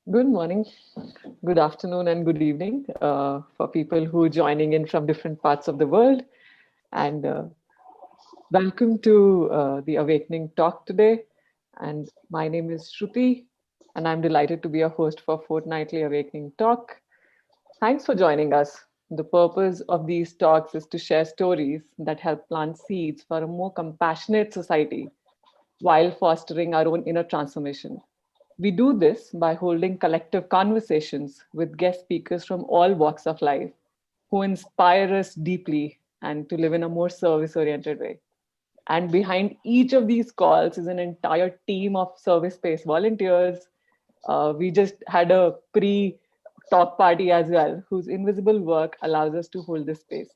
Good morning, good afternoon, and good evening for people who are joining in from different parts of the world. And welcome to the Awakening Talk today. And my name is Shruti, and I'm delighted to be a host for Fortnightly Awakening Talk. Thanks for joining us. The purpose of these talks is to share stories that help plant seeds for a more compassionate society while fostering our own inner transformation. We do this by holding collective conversations with guest speakers from all walks of life who inspire us deeply and to live in a more service oriented way. And behind each of these calls is an entire team of service based volunteers. We just had a pre talk party as well, whose invisible work allows us to hold this space.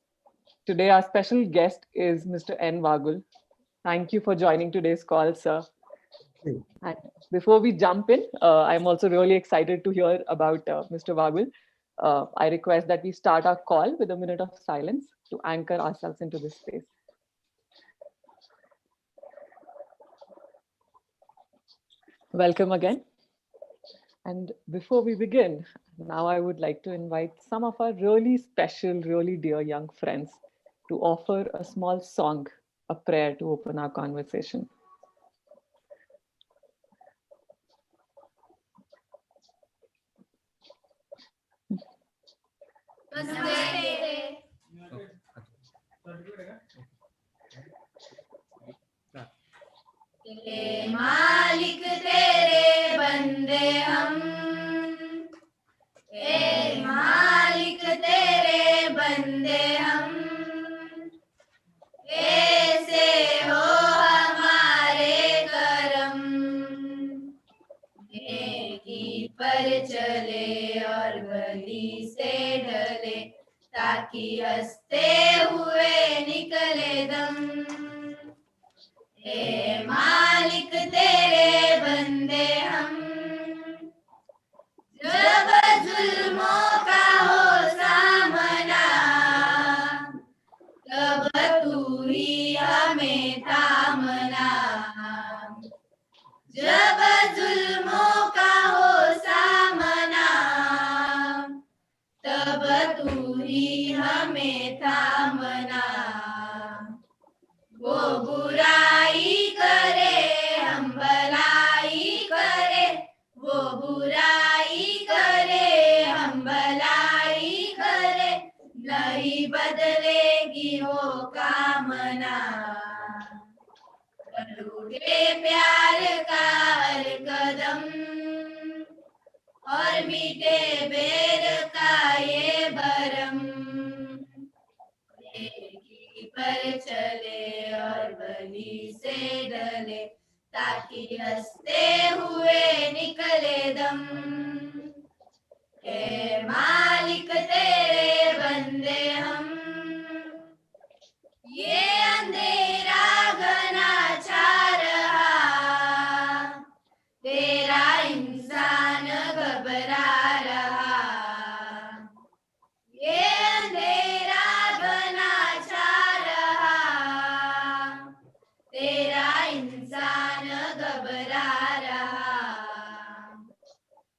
Today, our special guest is Mr. N. Vaghul. Thank you for joining today's call, sir. You. And before we jump in, I'm also really excited to hear about Mr. Vaghul. I request that we start our call with a minute of silence to anchor ourselves into this space. Welcome again. And before we begin, now I would like to invite some of our really special, really dear young friends to offer a small song, a prayer to open our conversation. मालिक तेरे बंदे हम मालिक तेरे बंदे हम ऐसे हो हमारे करम नेकी पर चले और गली से ढले ताकि हंसते हुए निकले दम मालिक तेरे बंदे हम जब जुल्मों का हो सामना तब तू ही हमें थामना जब जुल्मों का हो सामना तब तू ही हमें थामना वो बुराई करे हम भलाई करे वो बुराई करे हम भलाई करे नहीं बदलेगी वो कामना लूटे प्यार का हर कदम और मीठे बेर का ये भरम पर चले और बली से डले ताकि हंसते हुए निकले दम मालिक तेरे बंदे हम ये अंधेरा घना छा रहा तेरा इंसान घबरा रहा ये अंधेरा घना छा रहा तेरा इंसान घबरा रहा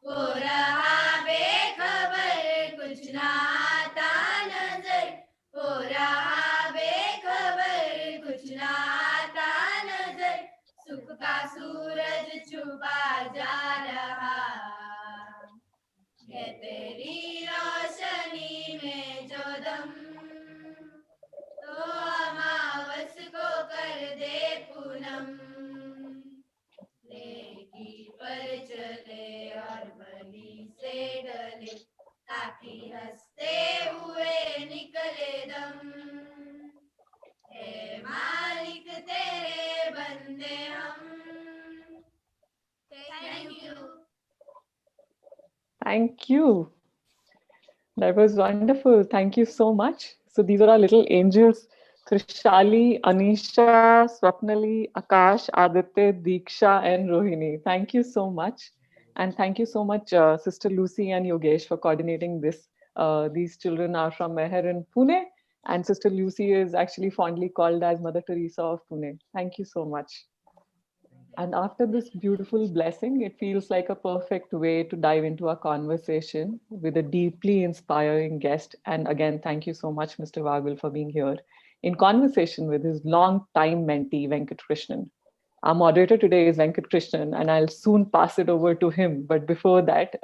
वो रहा बेखबर कुछ ना आता नजर वो रहा बेखबर कुछ ना आता नजर सुख का सूरज छुपा जा रहा है तेरी रोशनी में जो दम तो अमावस को कर दे पूनम नेकी पर चले और बली से डले ताकि हंसते हुए निकले दम मालिक तेरे बंदे हम thank you Thank you. That was wonderful. Thank you so much. So these are our little angels. Trishali, Anisha, Swapnali, Akash, Aditya, Diksha, and Rohini. Thank you so much. And thank you so much, Sister Lucy and Yogesh, for coordinating this. These children are from Meher in Pune, and Sister Lucy is actually fondly called as Mother Teresa of Pune. Thank you so much. And after this beautiful blessing, it feels like a perfect way to dive into a conversation with a deeply inspiring guest. And again, thank you so much, Mr. Vaghul, for being here in conversation with his long-time mentee, Venkat Krishnan. Our moderator today is Venkat Krishnan, and I'll soon pass it over to him. But before that,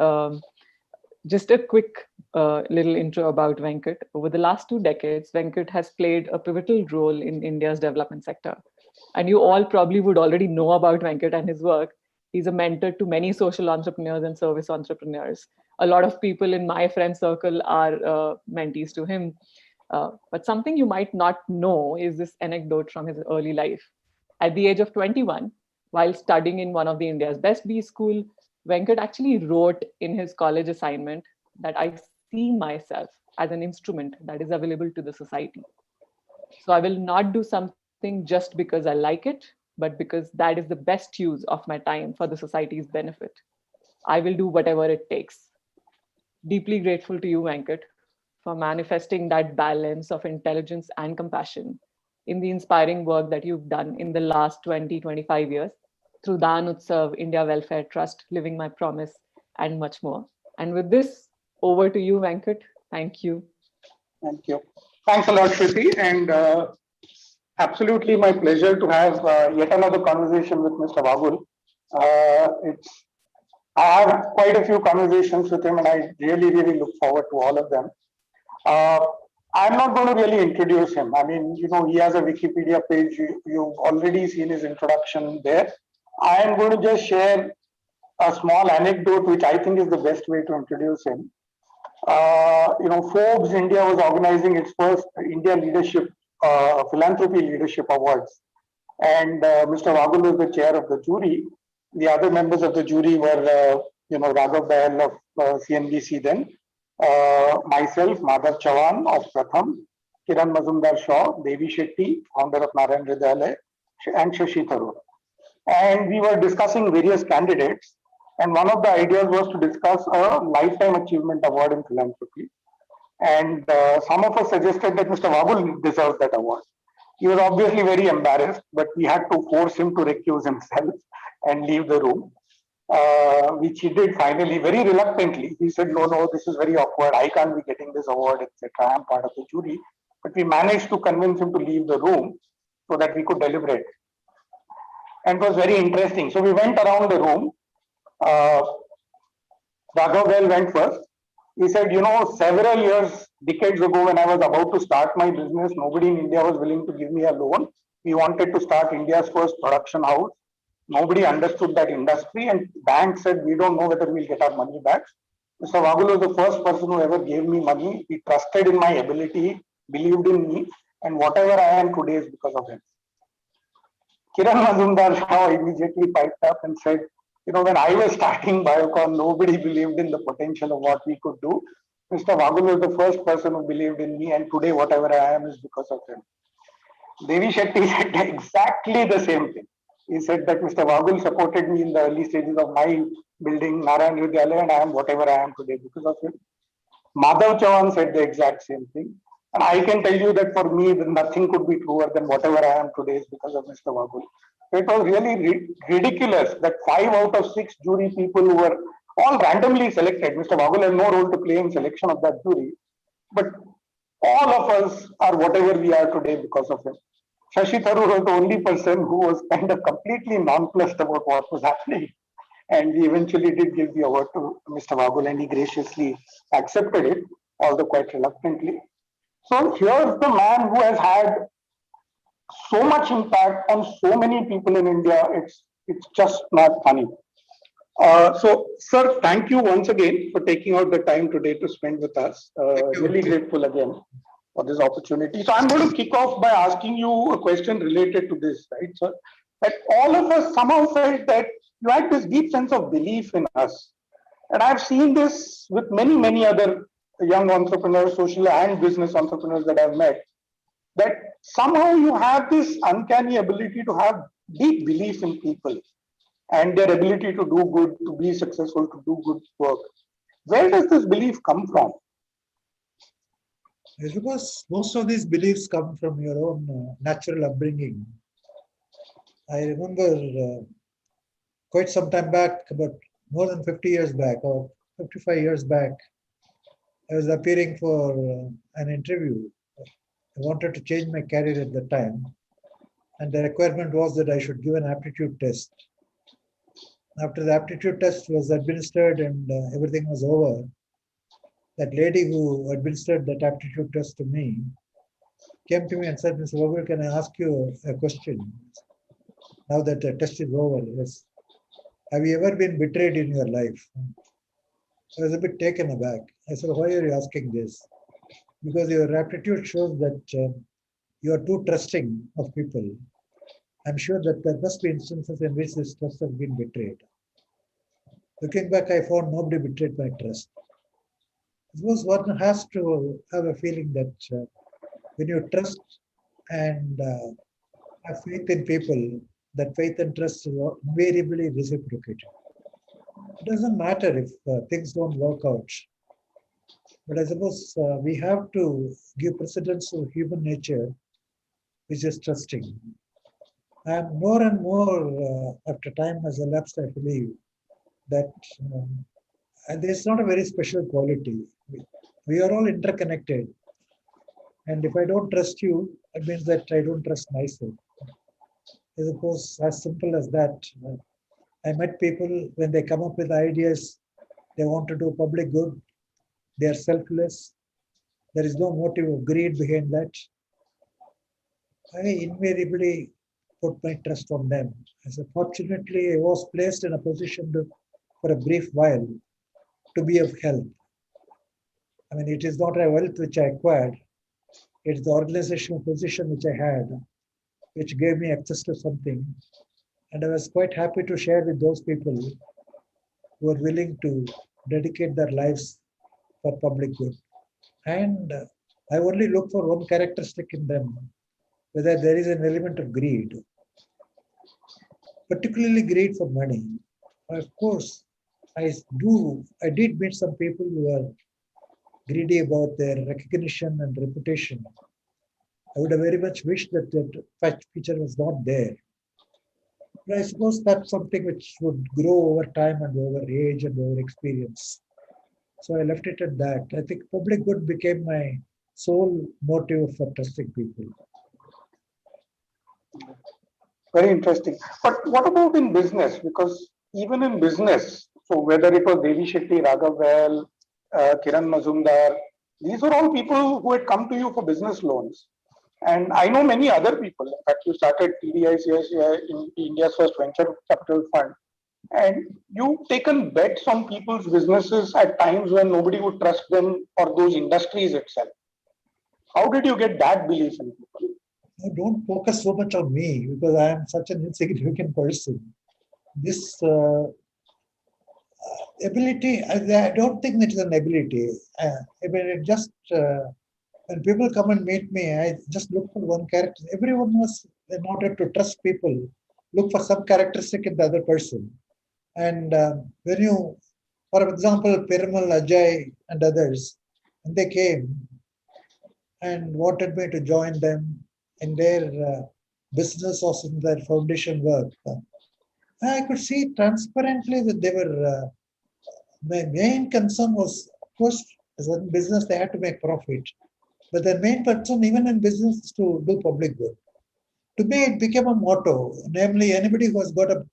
just a quick little intro about Venkat. Over the last 2 decades, Venkat has played a pivotal role in India's development sector. And you all probably would already know about Venkat and his work. He's a mentor to many social entrepreneurs and service entrepreneurs. A lot of people in my friend circle are mentees to him. But something you might not know is this anecdote from his early life. At the age of 21, while studying in one of the India's best B school, Venkat actually wrote in his college assignment that I see myself as an instrument that is available to the society. So I will not do something just because I like it, but because that is the best use of my time for the society's benefit. I will do whatever it takes. Deeply grateful to you, Venkat, for manifesting that balance of intelligence and compassion in the inspiring work that you've done in the last 20, 25 years through Dan Utsav, India Welfare Trust, Living My Promise, and much more. And with this, over to you, Venkat. Thank you. Thank you. Thanks a lot, Shruti. And absolutely my pleasure to have yet another conversation with Mr. Vaghul. It's I have quite a few conversations with him, and I really, really look forward to all of them. Uh, I'm not going to really introduce him. I mean, he has a Wikipedia page. You've already seen his introduction there. I am going to just share a small anecdote, which I think is the best way to introduce him. Forbes India was organizing its first India Leadership Philanthropy Leadership Awards, and Mr. Vaghul was the chair of the jury. The other members of the jury were, Raghav Bahl of CNBC then, myself, Madhav Chavan of Pratham, Kiran Mazumdar Shaw, Devi Shetty, founder of Narayan Hridayalaya, and Shashi Tharoor. And we were discussing various candidates. And one of the ideas was to discuss a Lifetime Achievement Award in philanthropy. And some of us suggested that Mr. Vaghul deserves that award. He was obviously very embarrassed, but we had to force him to recuse himself and leave the room, which he did finally very reluctantly. He said, no, this is very awkward. I can't be getting this award, etc. I'm part of the jury. But we managed to convince him to leave the room so that we could deliberate. And it was very interesting. So we went around the room. Raghav Bahl went first. He said, several years, decades ago, when I was about to start my business, nobody in India was willing to give me a loan. We wanted to start India's first production house. Nobody understood that industry, and banks said, we don't know whether we'll get our money back. Mr. Vaghul was the first person who ever gave me money. He trusted in my ability, believed in me, and whatever I am today is because of him. Kiran Mazumdar Shaw immediately piped up and said, when I was starting Biocon, nobody believed in the potential of what we could do. Mr. Vaghul was the first person who believed in me, and today whatever I am is because of him. Devi Shetty said exactly the same thing. He said that Mr. Vaghul supported me in the early stages of my building Narayan Hridayalaya, and I am whatever I am today because of him. Madhav Chavan said the exact same thing. And I can tell you that for me, nothing could be truer than whatever I am today is because of Mr. Vaghul. It was really ridiculous that 5 out of 6 jury people who were all randomly selected. Mr. Vaghul had no role to play in selection of that jury. But all of us are whatever we are today because of him. Shashi Tharoor was the only person who was kind of completely nonplussed about what was happening. And we eventually did give the award to Mr. Vaghul, and he graciously accepted it, although quite reluctantly. So here's the man who has had so much impact on so many people in India. It's just not funny. So, sir, thank you once again for taking out the time today to spend with us. Really grateful again for this opportunity. So, I'm going to kick off by asking you a question related to this, right, sir? That all of us somehow felt that you had this deep sense of belief in us. And I've seen this with many, many other young entrepreneurs, social and business entrepreneurs that I've met, that somehow you have this uncanny ability to have deep belief in people and their ability to do good, to be successful, to do good work. Where does this belief come from? It's because most of these beliefs come from your own natural upbringing. I remember quite some time back, about more than 50 years back or 55 years back, I was appearing for an interview. I wanted to change my career at the time, and the requirement was that I should give an aptitude test. After the aptitude test was administered and everything was over, that lady who administered that aptitude test to me came to me and said, Mr. Vaghul, can I ask you a question? Now that the test is over, yes. Have you ever been betrayed in your life? I was a bit taken aback. I said, why are you asking this? Because your aptitude shows that you are too trusting of people. I'm sure that there must be instances in which this trust has been betrayed. Looking back, I found nobody betrayed my trust. I suppose one has to have a feeling that when you trust and have faith in people, that faith and trust is invariably reciprocated. It doesn't matter if things don't work out. But I suppose we have to give precedence to human nature, which is trusting. And more after time has elapsed, I believe that and there's not a very special quality. We are all interconnected. And if I don't trust you, it means that I don't trust myself. I suppose as simple as that. I met people when they come up with ideas, they want to do public good, they are selfless, there is no motive of greed behind that. I invariably put my trust on them. As fortunately, I was placed in a position for a brief while to be of help. I mean, it is not a wealth which I acquired, it's the organizational position which I had, which gave me access to something. And I was quite happy to share with those people who are willing to dedicate their lives for public good. And I only look for one characteristic in them, whether there is an element of greed, particularly greed for money. Of course, I did meet some people who are greedy about their recognition and reputation. I would have very much wished that that feature was not there. But I suppose that's something which would grow over time and over age and over experience. So I left it at that. I think public good became my sole motive for trusting people. Very interesting. But what about in business? Because even in business, so whether it was Devi Shetty, Raghav Vel, Kiran Mazumdar, these were all people who had come to you for business loans. And I know many other people. In fact, you started TDICICI in India's first venture capital fund. And you've taken bets on people's businesses at times when nobody would trust them or those industries itself. How did you get that belief in people? Now, don't focus so much on me because I am such an insignificant person. This ability, I don't think it is an ability. I mean, it just when people come and meet me, I just look for one character. Everyone was, in order to trust people, look for some characteristic in the other person. And when you, for example, Piramal, Ajay, and others, when they came and wanted me to join them in their business or in their foundation work, I could see transparently that they were. My main concern was, of course, as a business, they had to make profit. But the main concern, even in business, is to do public good. To me, it became a motto. Namely, anybody who has got a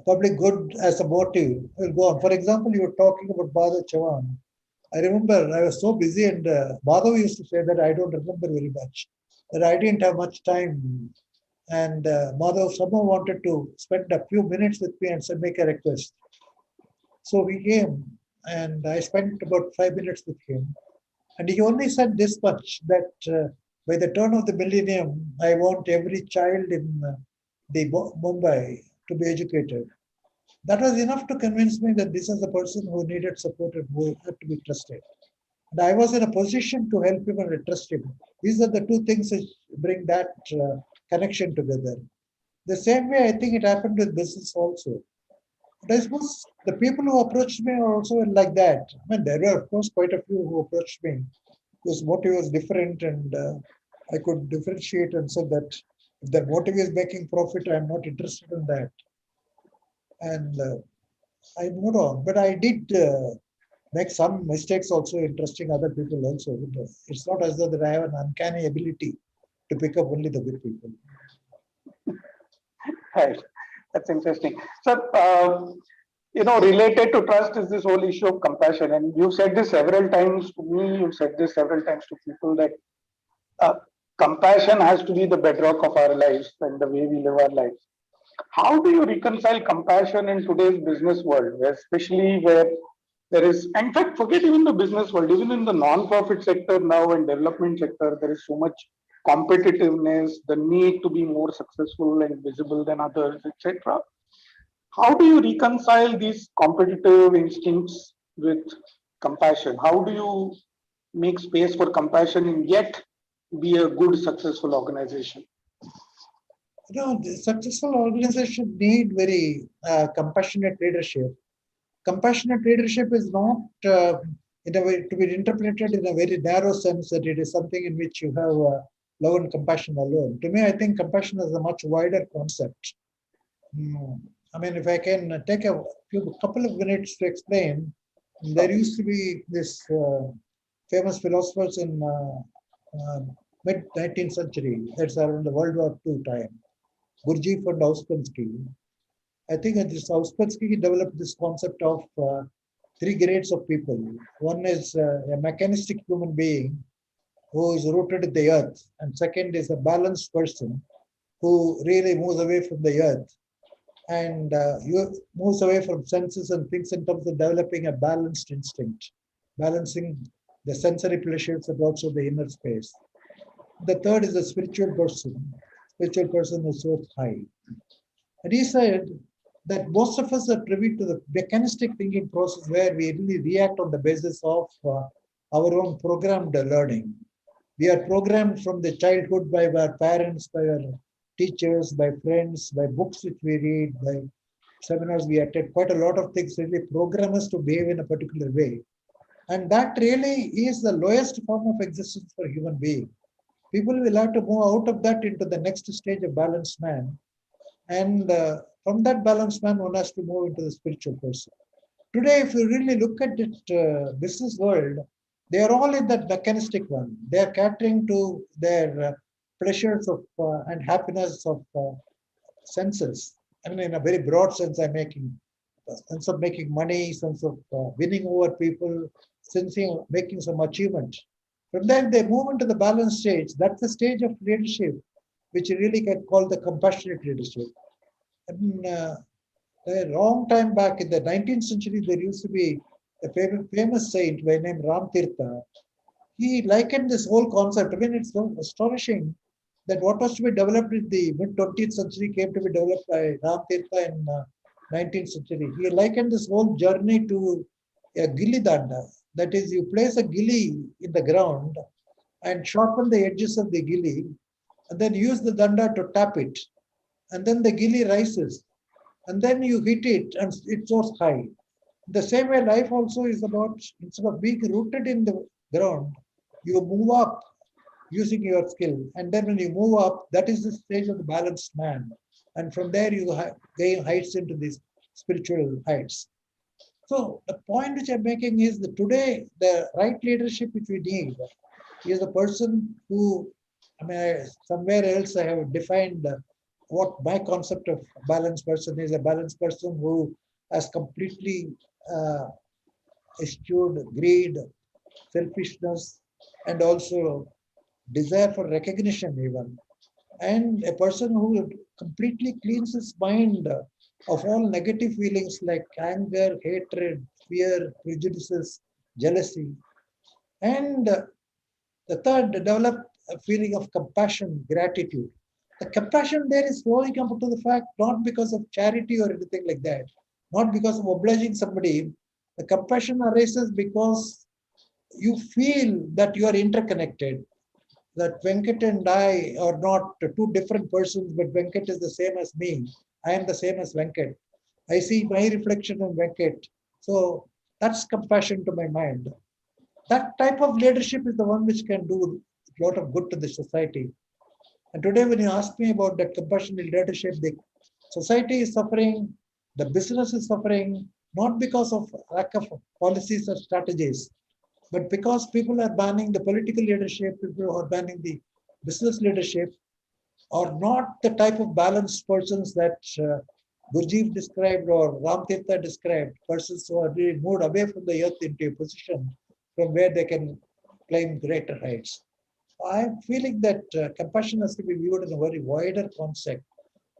public good as a motive will go on. For example, you were talking about Badhav Chavan. I remember I was so busy, and Badhav used to say that I don't remember very much, that I didn't have much time. And Madhav somehow wanted to spend a few minutes with me and said, make a request. So he came and I spent about 5 minutes with him. And he only said this much, that by the turn of the millennium, I want every child in the Mumbai to be educated. That was enough to convince me that this is the person who needed support and who had to be trusted. And I was in a position to help him and I trust him. These are the two things which bring that connection together. The same way, I think it happened with business also. But I suppose the people who approached me are also like that. I mean, there were, of course, quite a few who approached me whose motive was different, and I could differentiate and said that if their motive is making profit, I'm not interested in that. and I moved on. But I did make some mistakes also, interesting other people also. It's not as though that I have an uncanny ability to pick up only the good people. Right. That's interesting. So, related to trust is this whole issue of compassion. And you've said this several times to me, you've said this several times to people that uh, compassion has to be the bedrock of our lives and the way we live our lives. How do you reconcile compassion in today's business world, especially where there is, in fact, forget even the business world, even in the non-profit sector now and development sector, there is so much competitiveness, the need to be more successful and visible than others, etc. How do you reconcile these competitive instincts with compassion? How do you make space for compassion and yet be a good, successful organization? The successful organization need very compassionate leadership. Compassionate leadership is not in a way to be interpreted in a very narrow sense that it is something in which you have love and compassion alone. To me, I think compassion is a much wider concept. I mean, if I can take a couple of minutes to explain, there used to be this famous philosophers in mid 19th century. That's around the World War II time. Gurdjieff and Ouspensky. I think that this Ouspensky developed this concept of three grades of people. One is a mechanistic human being who is rooted in the earth, and second is a balanced person who really moves away from the earth and moves away from senses and thinks in terms of developing a balanced instinct, balancing the sensory pleasures and also the inner space. The third is a spiritual person. Spiritual person is so high. And he said that most of us are privy to the mechanistic thinking process where we really react on the basis of our own programmed learning. We are programmed from the childhood by our parents, by our teachers, by friends, by books which we read, by seminars we attend. Quite a lot of things really program us to behave in a particular way. And that really is the lowest form of existence for a human being. People will have to move out of that into the next stage of balanced man. And from that balanced man, one has to move into the spiritual person. Today, if you really look at it, business world, they are all in that mechanistic one. They are catering to their pleasures of and happiness of senses. I mean, in a very broad sense, I'm making a sense of making money, sense of winning over people, sense of making some achievement. From then they move into the balance stage. That's the stage of leadership, which you really get called the compassionate leadership. And, a long time back in the 19th century, there used to be a famous saint by name Ram Tirtha. He likened this whole concept. I mean, it's so astonishing that what was to be developed in the mid 20th century came to be developed by Ram Tirtha in 19th century. He likened this whole journey to a gilli danda. That is, you place a gilli in the ground and sharpen the edges of the gilli and then use the danda to tap it. And then the gilli rises. And then you hit it and it soars high. The same way life also is about, instead of being rooted in the ground, you move up using your skill. And then when you move up, that is the stage of the balanced man. And from there you gain heights into these spiritual heights. So the point which I'm making is that today the right leadership which we need is a person who, I mean, somewhere else I have defined what my concept of balanced person is. A balanced person who has completely eschewed greed, selfishness, and also desire for recognition even. And a person who completely cleans his mind of all negative feelings like anger, hatred, fear, prejudices, jealousy. And the third, develop a feeling of compassion, gratitude. The compassion there is flowing up to the fact not because of charity or anything like that, not because of obliging somebody. The compassion arises because you feel that you are interconnected, that Venkat and I are not two different persons, but Venkat is the same as me. I am the same as Venkat. I see my reflection in Venkat. So that's compassion to my mind. That type of leadership is the one which can do a lot of good to the society. And today, when you ask me about that compassionate leadership, the society is suffering The business is suffering not because of lack of policies or strategies, but because people are banning the political leadership, people are banning the business leadership, are not the type of balanced persons that Gurjeev described or Ram Tirtha described, persons who are really moved away from the earth into a position from where they can claim greater heights. I'm feeling that compassion has to be viewed in a very wider concept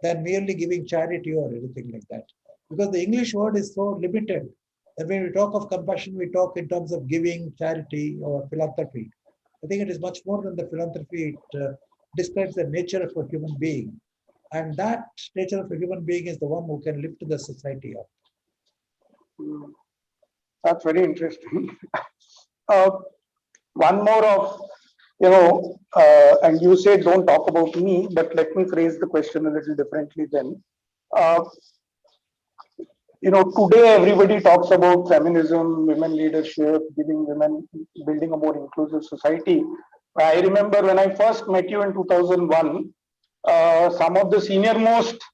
than merely giving charity or anything like that. Because the English word is so limited that when we talk of compassion, we talk in terms of giving, charity, or philanthropy. I think it is much more than the philanthropy. It describes the nature of a human being. And that nature of a human being is the one who can lift the society up. That's very interesting. uh, One more of, and you say don't talk about me, but let me phrase the question a little differently then. Uh, Today everybody talks about feminism, women leadership, giving women, building a more inclusive society. I remember when I first met you in 2001, some of the senior most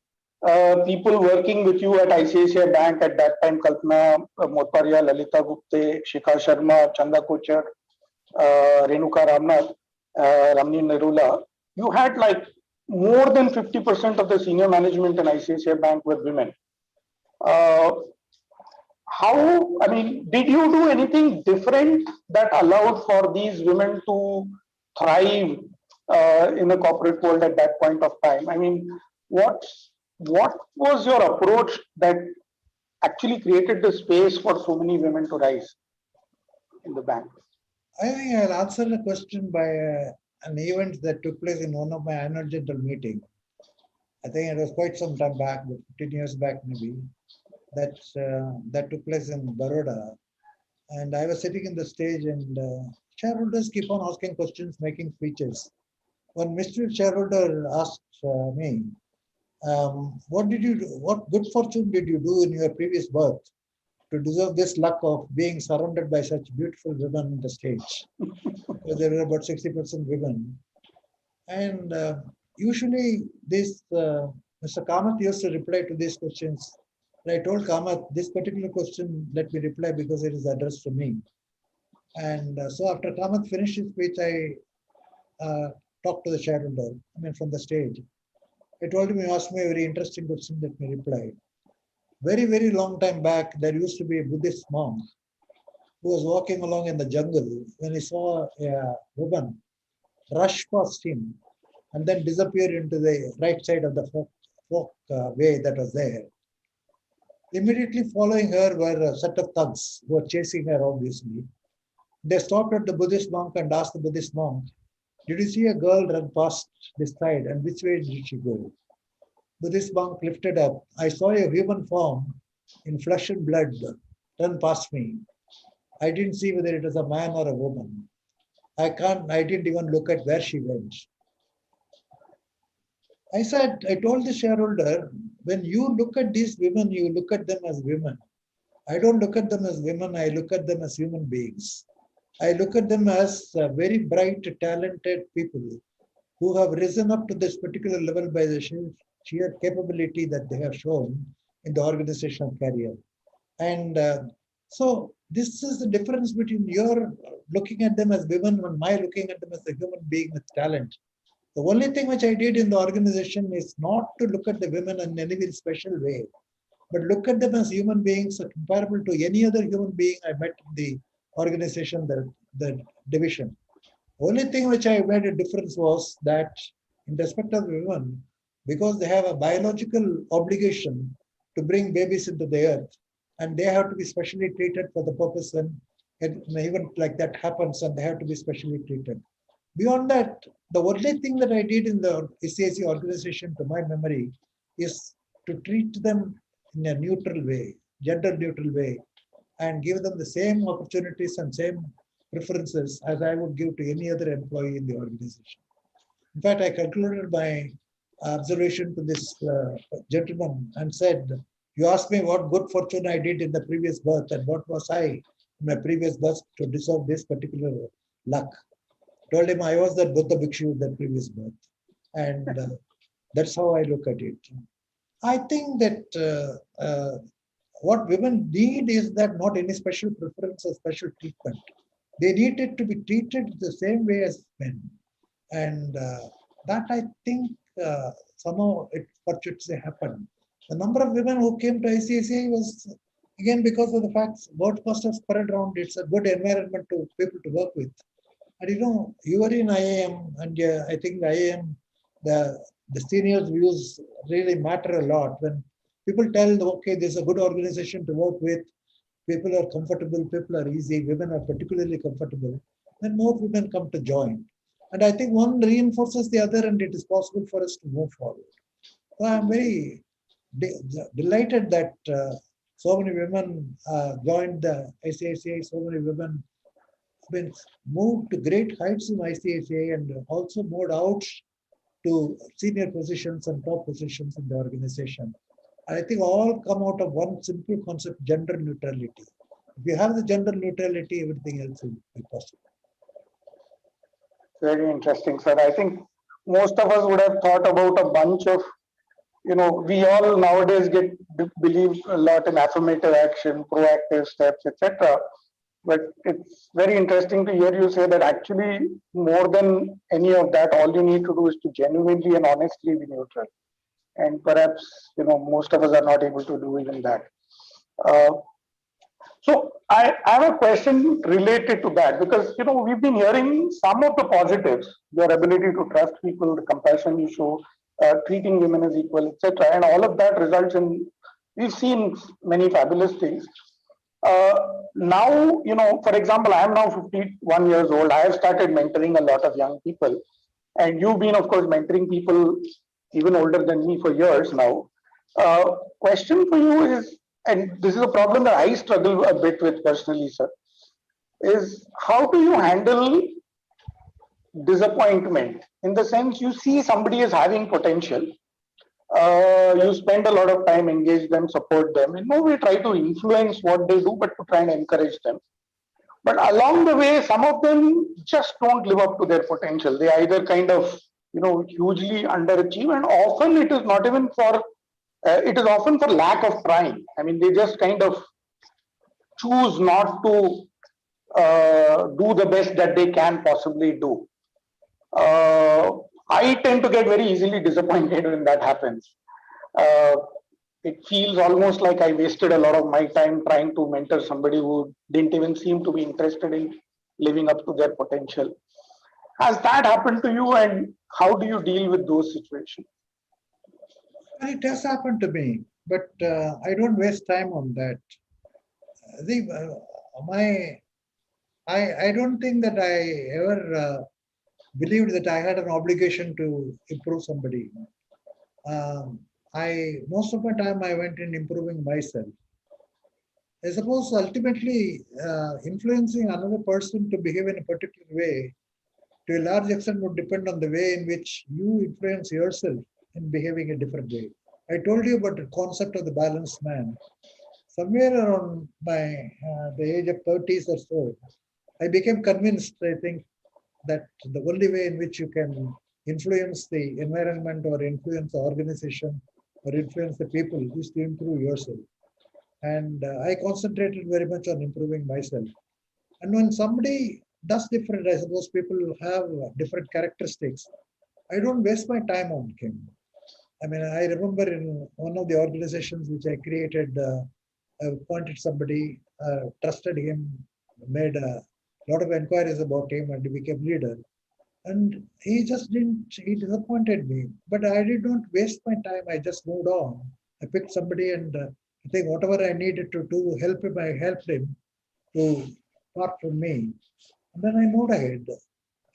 people working with you at ICICI Bank at that time, Kalpana Motparia, Lalita Gupte, Shikha Sharma, Chanda Kochar, Renuka Ramnath, Ramni Nerula, you had like more than 50% of the senior management in ICICI Bank were women. Uh, did you do anything different that allowed for these women to thrive in the corporate world at that point of time? I mean, what what was your approach that actually created the space for so many women to rise in the bank? I think I'll answer the question by an event that took place in one of my annual general meetings. I think it was quite some time back, 15 years back maybe, that took place in Baroda. And I was sitting in the stage and shareholders keep on asking questions, making speeches. One mystery shareholder asked me, what did you do? What good fortune did you do in your previous birth to deserve this luck of being surrounded by such beautiful women on the stage? Because there were about 60% women. And usually this Mr. Kamath used to reply to these questions. And I told Kamath, this particular question, let me reply because it is addressed to me. And so after Kamath finished his speech, I talked to the shareholder, from the stage. I told him, he asked me a very interesting question, let me reply. Very, very long time back, there used to be a Buddhist monk who was walking along in the jungle when he saw a woman rush past him and then disappear into the right side of the folk way that was there. Immediately following her were a set of thugs who were chasing her, obviously. They stopped at the Buddhist monk and asked the Buddhist monk, did you see a girl run past this side and which way did she go? Buddhist monk lifted up, I saw a human form in flesh and blood run past me. I didn't see whether it was a man or a woman. I didn't even look at where she went. I told the shareholder, when you look at these women, you look at them as women. I don't look at them as women, I look at them as human beings. I look at them as very bright, talented people who have risen up to this particular level by the sheer capability that they have shown in the organizational career. And so this is the difference between your looking at them as women and my looking at them as a human being with talent. The only thing which I did in the organization is not to look at the women in any very special way, but look at them as human beings comparable to any other human being I met in the organization, the division. Only thing which I made a difference was that in respect of women, because they have a biological obligation to bring babies into the earth, and they have to be specially treated for the purpose when an event like that happens, and they have to be specially treated. Beyond that, the only thing that I did in the SCIC organization, to my memory, is to treat them in a neutral way, gender neutral way, and give them the same opportunities and same preferences as I would give to any other employee in the organization. In fact, I concluded my observation to this gentleman and said, you asked me what good fortune I did in the previous birth and what was I in my previous birth to deserve this particular luck. Told him I was that Buddha Bhikshu in that previous birth. And that's how I look at it. I think that what women need is that not any special preference or special treatment. They need it to be treated the same way as men. And that I think somehow it fortuitously happened. The number of women who came to ICICI was again because of the fact word must have spread around. It's a good environment to people to work with. And you are in IIM, and I think the IIM, the seniors' views really matter a lot. When people tell, okay, this is a good organization to work with, people are comfortable, people are easy, women are particularly comfortable, then more women come to join. And I think one reinforces the other, and it is possible for us to move forward. So I'm very delighted that so many women joined the ICICI, so many women been moved to great heights in ICICI and also moved out to senior positions and top positions in the organization. I think all come out of one simple concept, gender neutrality. If you have the gender neutrality, everything else will be possible. Very interesting, sir. I think most of us would have thought about a bunch of, we all nowadays believe a lot in affirmative action, proactive steps, etc. But it's very interesting to hear you say that actually more than any of that, all you need to do is to genuinely and honestly be neutral. And perhaps, most of us are not able to do even that. Uh, so I have a question related to that because we've been hearing some of the positives, your ability to trust people, the compassion you show, treating women as equal, etc. And all of that results in we've seen many fabulous things. Now, for example, I am now 51 years old. I have started mentoring a lot of young people, and you've been, of course, mentoring people even older than me for years now. Question for you is, and this is a problem that I struggle a bit with personally, sir, is how do you handle disappointment in the sense you see somebody is having potential, you spend a lot of time, engage them, support them. In no way try to influence what they do, but to try and encourage them. But along the way, some of them just don't live up to their potential. They either kind of, hugely underachieve, and often it is not even for, it is often for lack of trying. I mean, they just kind of choose not to do the best that they can possibly do. I tend to get very easily disappointed when that happens. Uh, it feels almost like I wasted a lot of my time trying to mentor somebody who didn't even seem to be interested in living up to their potential. Has that happened to you, and how do you deal with those situations? Well, it has happened to me, but I don't waste time on that. I don't think that I ever believed that I had an obligation to improve somebody. Most of my time I went in improving myself. I suppose ultimately influencing another person to behave in a particular way to a large extent would depend on the way in which you influence yourself in behaving a different way. I told you about the concept of the balanced man. Somewhere around the age of 30s or so, I became convinced, I think, that the only way in which you can influence the environment or influence the organization or influence the people is to improve yourself. And I concentrated very much on improving myself. And when somebody does different, I suppose people have different characteristics. I don't waste my time on him. I mean, I remember in one of the organizations which I created, I appointed somebody, trusted him, made a lot of inquiries about him, and he became leader. And he just didn't, he disappointed me. But I did not waste my time. I just moved on. I picked somebody, and I think whatever I needed to do, help him, I helped him to part from me. And then I moved ahead.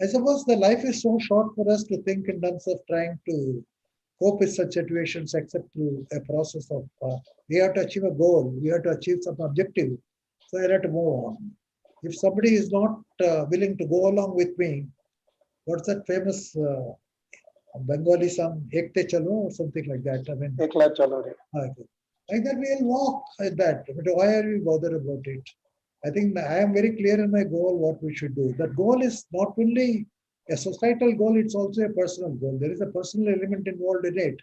I suppose the life is so short for us to think in terms of trying to cope with such situations except through a process of we have to achieve a goal, we have to achieve some objective. So I have to move on. If somebody is not willing to go along with me, what's that famous Bengali song, Ekte Chalo or something like that? I mean, Ekla chalo re. Like that, we'll walk like that. But why are we bothered about it? I think I am very clear in my goal what we should do. That goal is not only a societal goal, it's also a personal goal. There is a personal element involved in it.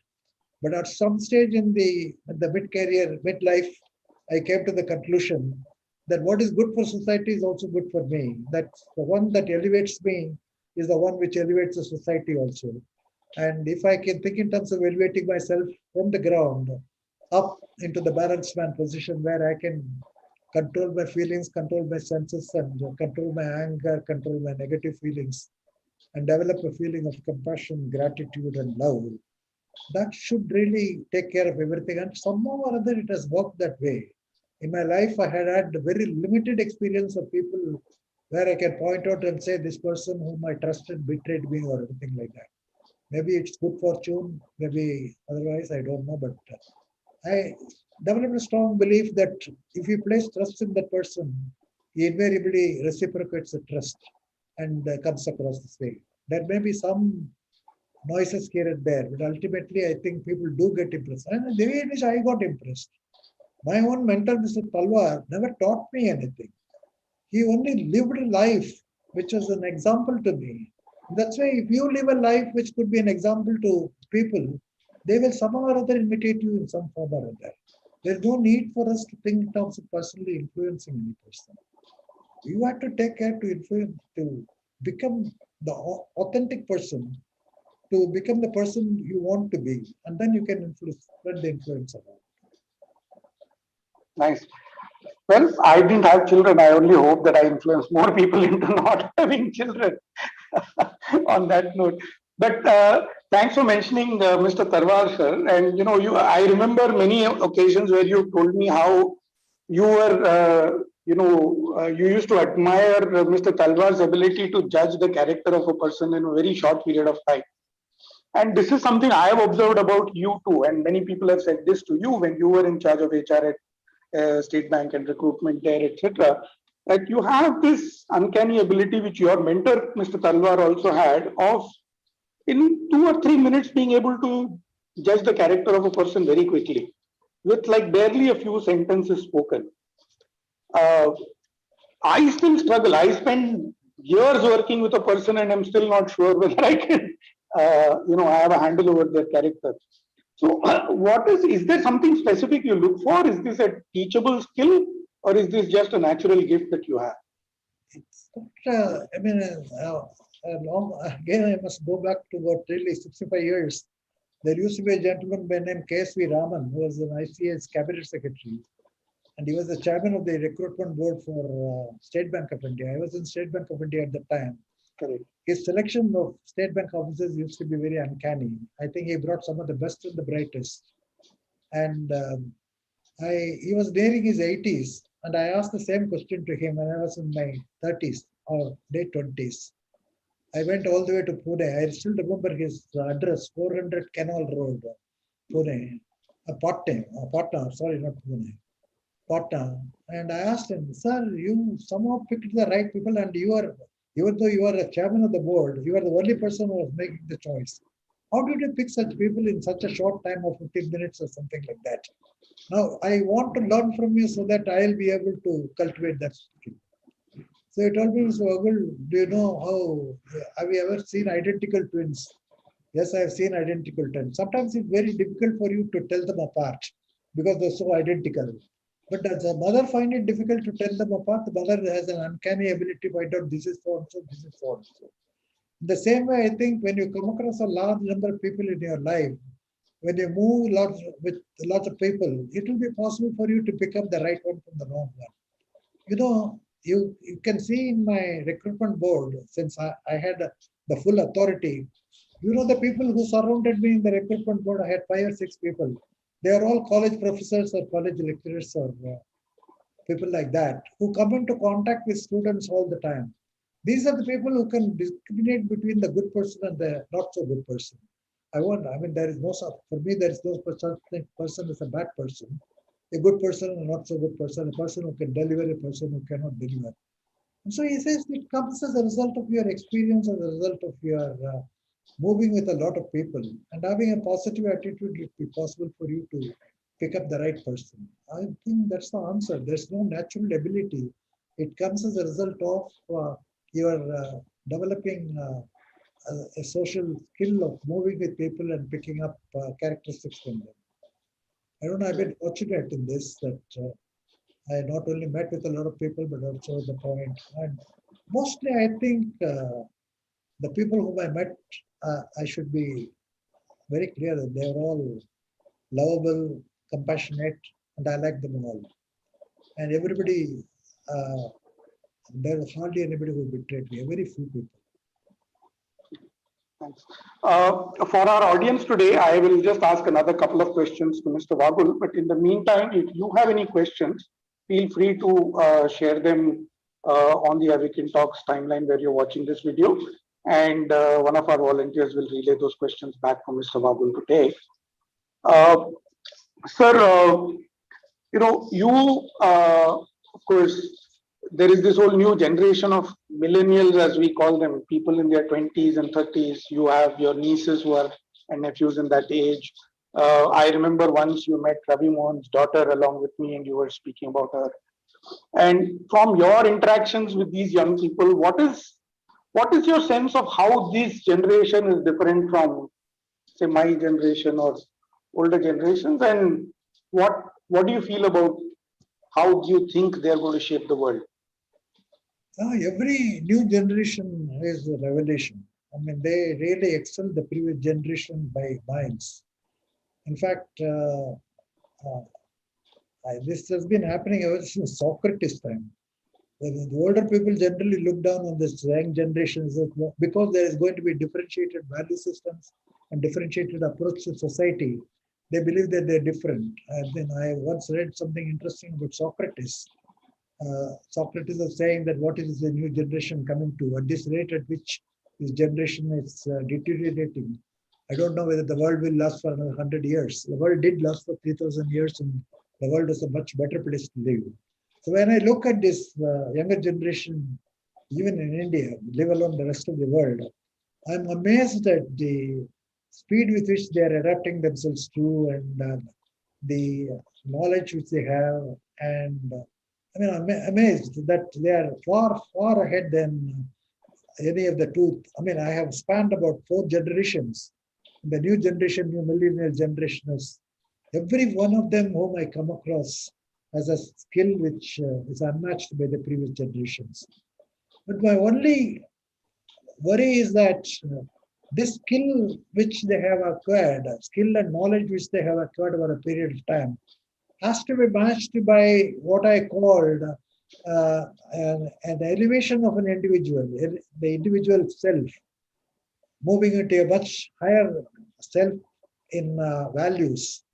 But at some stage in the mid-career, midlife, I came to the conclusion that what is good for society is also good for me. That the one that elevates me is the one which elevates the society also. And if I can think in terms of elevating myself from the ground up into the balanced man position where I can control my feelings, control my senses, and control my anger, control my negative feelings, and develop a feeling of compassion, gratitude, and love, that should really take care of everything. And somehow or other, it has worked that way. In my life, I had very limited experience of people where I can point out and say, this person whom I trusted betrayed me or anything like that. Maybe it's good fortune, maybe otherwise, I don't know. But I developed a strong belief that if you place trust in that person, he invariably reciprocates the trust and comes across this way. There may be some noises here and there, but ultimately I think people do get impressed. And the way in which I got impressed, my own mentor, Mr. Talwar, never taught me anything. He only lived a life which was an example to me. That's why if you live a life which could be an example to people, they will somehow or other imitate you in some form or other. There's no need for us to think in terms of personally influencing any person. You have to take care to influence, to become the authentic person, to become the person you want to be, and then you can influence, spread the influence around. Nice. Well, I didn't have children. I only hope that I influence more people into not having children. On that note, but thanks for mentioning Mr. Tarwar, sir. And I remember many occasions where you told me how you were, you used to admire Mr. Talwar's ability to judge the character of a person in a very short period of time. And this is something I have observed about you too. And many people have said this to you when you were in charge of HR at State Bank and recruitment there, etc. That you have this uncanny ability, which your mentor, Mr. Talwar, also had, of in 2 or 3 minutes being able to judge the character of a person very quickly, with like barely a few sentences spoken. I still struggle. I spend years working with a person, and I'm still not sure whether I can, I have a handle over their character. So, what is there something specific you look for? Is this a teachable skill, or is this just a natural gift that you have? It's not, I mean, again, I must go back to about really 65 years. There used to be a gentleman by name KSV Raman, who was an ICS cabinet secretary, and he was the chairman of the recruitment board for State Bank of India. I was in State Bank of India at the time. Correct. His selection of State Bank officers used to be very uncanny. I think he brought some of the best and the brightest. And he was nearing his 80s, and I asked the same question to him when I was in my 30s or late 20s. I went all the way to Pune. I still remember his address, 400 Canal Road, Pune, Patna, sorry, not Pune, Patna. And I asked him, sir, you somehow picked the right people, and even though you are a chairman of the board, you are the only person who was making the choice. How did you pick such people in such a short time of 15 minutes or something like that? Now, I want to learn from you so that I'll be able to cultivate that skill. So he told me, Mr. Vaghul, do you know have you ever seen identical twins? Yes, I have seen identical twins. Sometimes it's very difficult for you to tell them apart because they're so identical. But does the mother find it difficult to tell them apart? The mother has an uncanny ability to find out this is so and so, this is so and so. In the same way, I think when you come across a large number of people in your life, when you move with lots of people, it will be possible for you to pick up the right one from the wrong one. You can see in my recruitment board, since I had the full authority, the people who surrounded me in the recruitment board, I had 5 or 6 people. They are all college professors or college lecturers or people like that who come into contact with students all the time. These are the people who can discriminate between the good person and the not so good person. There is no, for me, there is no person is a bad person, a good person and a not so good person, a person who can deliver, a person who cannot deliver. And so he says it comes as a result of your experience, as a result of your moving with a lot of people and having a positive attitude. It will be possible for you to pick up the right person. I think that's the answer. There's no natural ability. It comes as a result of your developing a social skill of moving with people and picking up characteristics from them. I don't know, I've been fortunate in this that I not only met with a lot of people, but also the point. And mostly, I think the people whom I met, I should be very clear that they are all lovable, compassionate, and I like them all. And everybody, uh, there was hardly anybody who betrayed me. Very few people. Thanks. For our audience today, I will just ask another couple of questions to Mr. Vaghul. But in the meantime, if you have any questions, feel free to share them on the Awakin Talks timeline where you're watching this video. And one of our volunteers will relay those questions back for Mr. Vaghul to take. Sir, of course, there is this whole new generation of millennials, as we call them, people in their 20s and 30s. You have your nieces who are and nephews in that age. I remember once you met Ravi Mohan's daughter along with me, and you were speaking about her. And from your interactions with these young people, what is your sense of how this generation is different from, say, my generation or older generations, and what do you feel about how do you think they're going to shape the world? Every new generation is a revelation. I mean, they really excel the previous generation by miles. In fact, this has been happening ever since Socrates' time. The older people generally look down on this young generations because there is going to be differentiated value systems and differentiated approach to society. They believe that they're different. And then I once read something interesting about Socrates. Socrates was saying that what is the new generation coming to? At this rate at which this generation is deteriorating, I don't know whether the world will last for another 100 years. The world did last for 3,000 years, and the world is a much better place to live. So when I look at this younger generation, even in India, live alone the rest of the world, I'm amazed at the speed with which they are adapting themselves to and the knowledge which they have. And I mean, I'm amazed that they are far, far ahead than any of the two. I mean, I have spanned about 4 generations. The new generation, new millennial generation is every one of them whom I come across has a skill which is unmatched by the previous generations. But my only worry is that this skill which they have acquired, skill and knowledge which they have acquired over a period of time, has to be matched by what I called an elevation of an individual, the individual self, moving into a much higher self in values,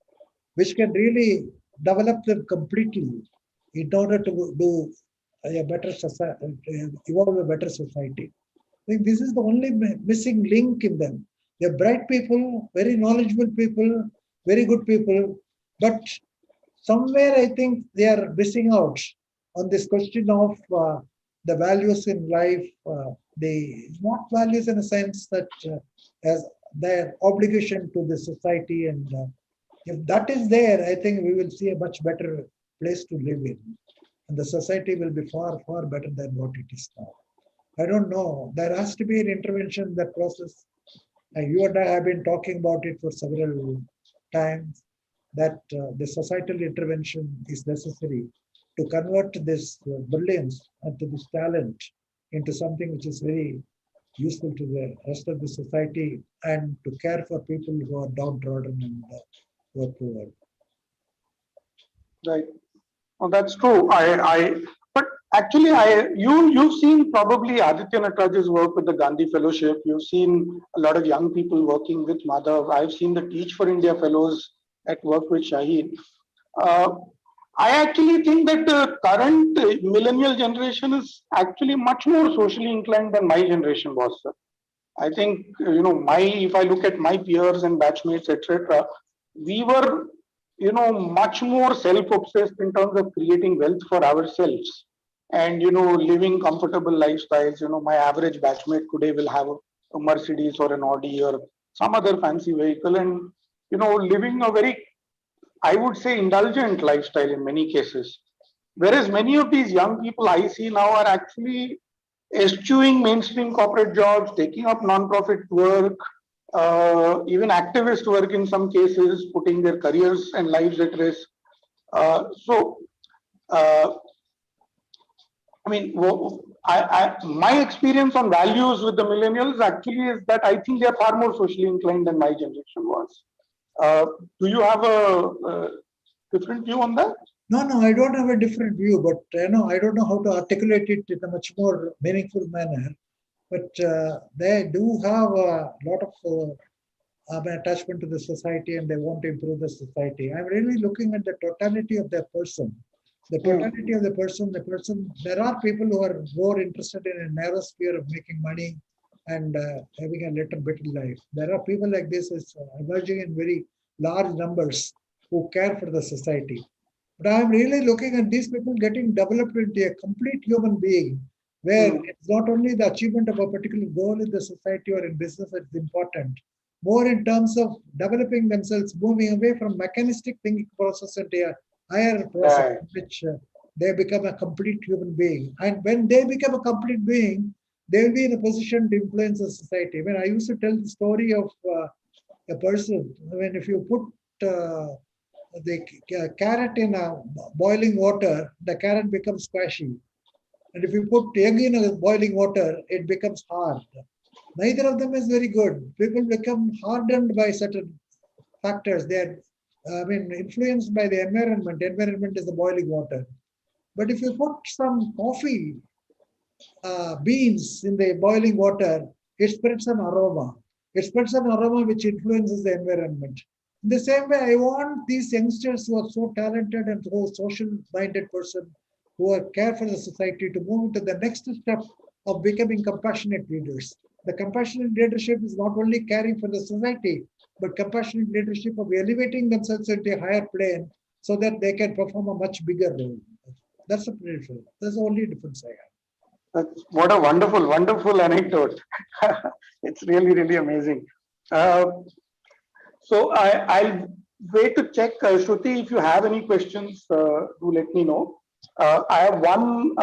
which can really develop them completely in order to do a better society, evolve a better society. I think this is the only missing link in them. They're bright people, very knowledgeable people, very good people, but somewhere I think they are missing out on this question of the values in life, the not values in a sense that as their obligation to the society. And if that is there, I think we will see a much better place to live in. And the society will be far, far better than what it is now. I don't know. There has to be an intervention in that process. And you and I have been talking about it for several times, that the societal intervention is necessary to convert this brilliance and to this talent into something which is very useful to the rest of the society and to care for people who are downtrodden and who are poor. Right. Well, that's true. But actually, you've seen probably Aditya Nataraj's work with the Gandhi Fellowship. You've seen a lot of young people working with Madhav. I've seen the Teach for India fellows at work with Shaheen. Uh, I actually think that the current millennial generation is actually much more socially inclined than my generation was, sir. I think if I look at my peers and batchmates, etc., we were much more self-obsessed in terms of creating wealth for ourselves and living comfortable lifestyles. My average batchmate today will have a Mercedes or an Audi or some other fancy vehicle, and living a very, I would say, indulgent lifestyle in many cases. Whereas many of these young people I see now are actually eschewing mainstream corporate jobs, taking up non-profit work, even activist work in some cases, putting their careers and lives at risk. So, I mean, my experience on values with the millennials actually is that I think they are far more socially inclined than my generation was. Do you have a different view on that? No, no, I don't have a different view, but I don't know how to articulate it in a much more meaningful manner. But they do have a lot of attachment to the society, and they want to improve the society. I'm really looking at the totality of their person. The totality of the person, there are people who are more interested in a narrow sphere of making money and having a little bit of life. There are people like this is emerging in very large numbers who care for the society. But I'm really looking at these people getting developed into a complete human being, where it's not only the achievement of a particular goal in the society or in business that's important, more in terms of developing themselves, moving away from mechanistic thinking process into a higher process Right. in which they become a complete human being. And when they become a complete being, they will be in a position to influence the society. When I used to tell the story of a person, when if you put the carrot in a boiling water, the carrot becomes squashy. And if you put egg in a boiling water, it becomes hard. Neither of them is very good. People become hardened by certain factors. They are, influenced by the environment. Environment is the boiling water. But if you put some coffee beans in the boiling water, it spreads an aroma. It spreads an aroma which influences the environment. In the same way, I want these youngsters who are so talented and so social-minded person who are care for the society to move to the next step of becoming compassionate leaders. The compassionate leadership is not only caring for the society, but compassionate leadership of elevating themselves into a higher plane so that they can perform a much bigger role. That's the difference. That's the only difference I have. What a wonderful, wonderful anecdote. It's really, really amazing. So I'll wait to check. Shruti, if you have any questions, do let me know. I have one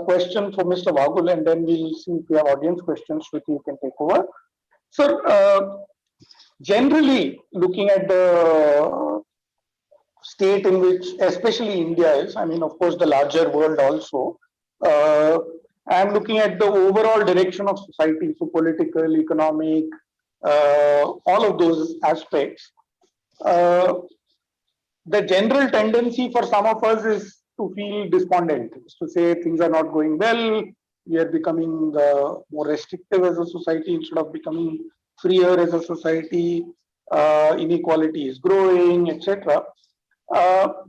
question for Mr. Vaghul, and then we'll see if we have audience questions. Shruti, you can take over. Sir, generally, looking at the state in which, especially India is, I mean, of course, the larger world also, I'm looking at the overall direction of society, so political, economic, all of those aspects. The general tendency for some of us is to feel despondent, is to say things are not going well, we are becoming more restrictive as a society instead of becoming freer as a society, inequality is growing, etc.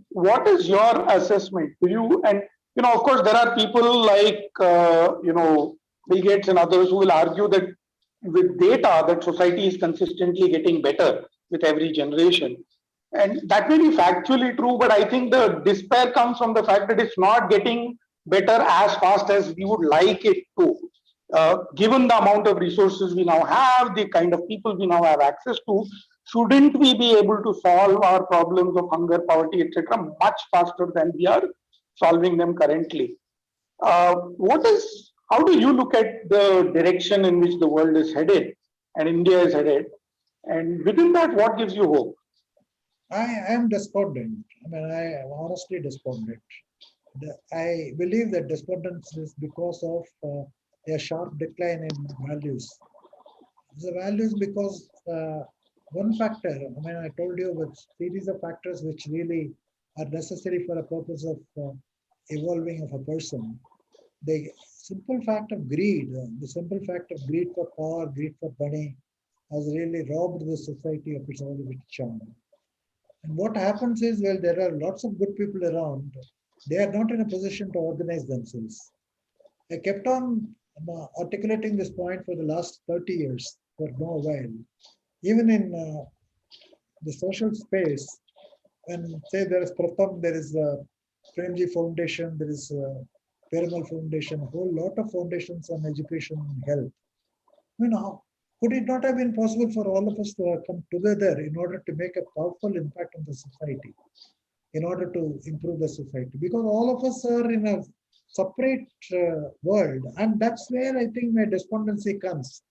What is your assessment? Do you, and of course, there are people like Bill Gates and others who will argue that with data that society is consistently getting better with every generation. And that may be factually true, but I think the despair comes from the fact that it's not getting better as fast as we would like it to. Given the amount of resources we now have, the kind of people we now have access to, shouldn't we be able to solve our problems of hunger, poverty, etc., much faster than we are solving them currently? How do you look at the direction in which the world is headed and India is headed? And within that, what gives you hope? I am despondent. I am honestly despondent. I believe that despondence is because of a sharp decline in values. The values because one factor, I told you a series of factors which really are necessary for a purpose of evolving of a person. The simple fact of greed, the simple fact of greed for power, greed for money, has really robbed the society of all of its charm. And what happens is, well, there are lots of good people around. They are not in a position to organize themselves. I kept on articulating this point for the last 30 years, for no while. Even in the social space, when say there is Pratham, there is Premji Foundation, there is Perumal Foundation, a whole lot of foundations on education and health. Could it not have been possible for all of us to come together in order to make a powerful impact on the society, in order to improve the society? Because all of us are in a separate world, and that's where I think my despondency comes.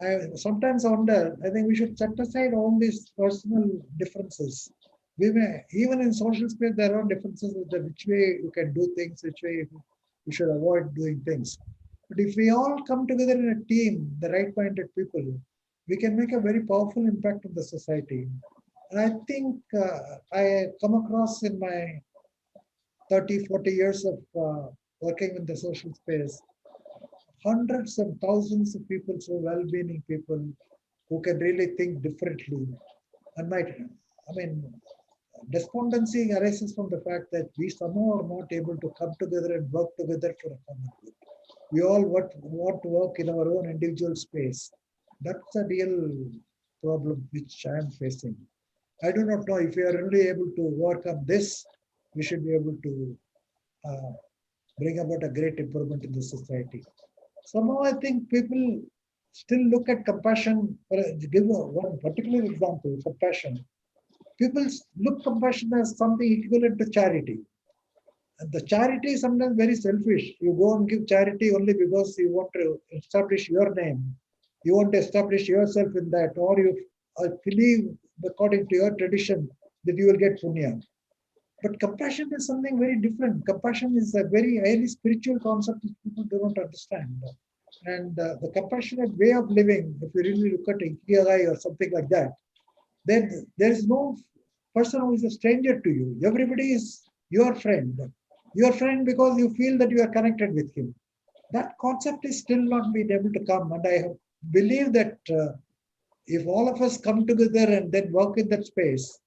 I sometimes wonder, I think we should set aside all these personal differences. We may, even in social space, there are differences with the which way you can do things, which way you should avoid doing things. But if we all come together in a team, the right-minded people, we can make a very powerful impact on the society. And I think I come across in my 30, 40 years of working in the social space, hundreds and thousands of people, so well-meaning people who can really think differently. And I mean, despondency arises from the fact that we somehow are not able to come together and work together for a common good. We all want to work in our own individual space. That's a real problem which I am facing. I do not know if we are really able to overcome this, we should be able to uh, bring about a great improvement in the society. Somehow I think people still look at compassion, give one particular example, compassion. People look compassion as something equivalent to charity. And the charity is sometimes very selfish. You go and give charity only because you want to establish your name. You want to establish yourself in that, or you believe according to your tradition that you will get punya. But compassion is something very different. Compassion is a very highly spiritual concept that people do not understand. And the compassionate way of living, if you really look at Ikigai or something like that, then there is no person who is a stranger to you. Everybody is your friend. Your friend because you feel that you are connected with him. That concept is still not been able to come. And I believe that if all of us come together and then work in that space,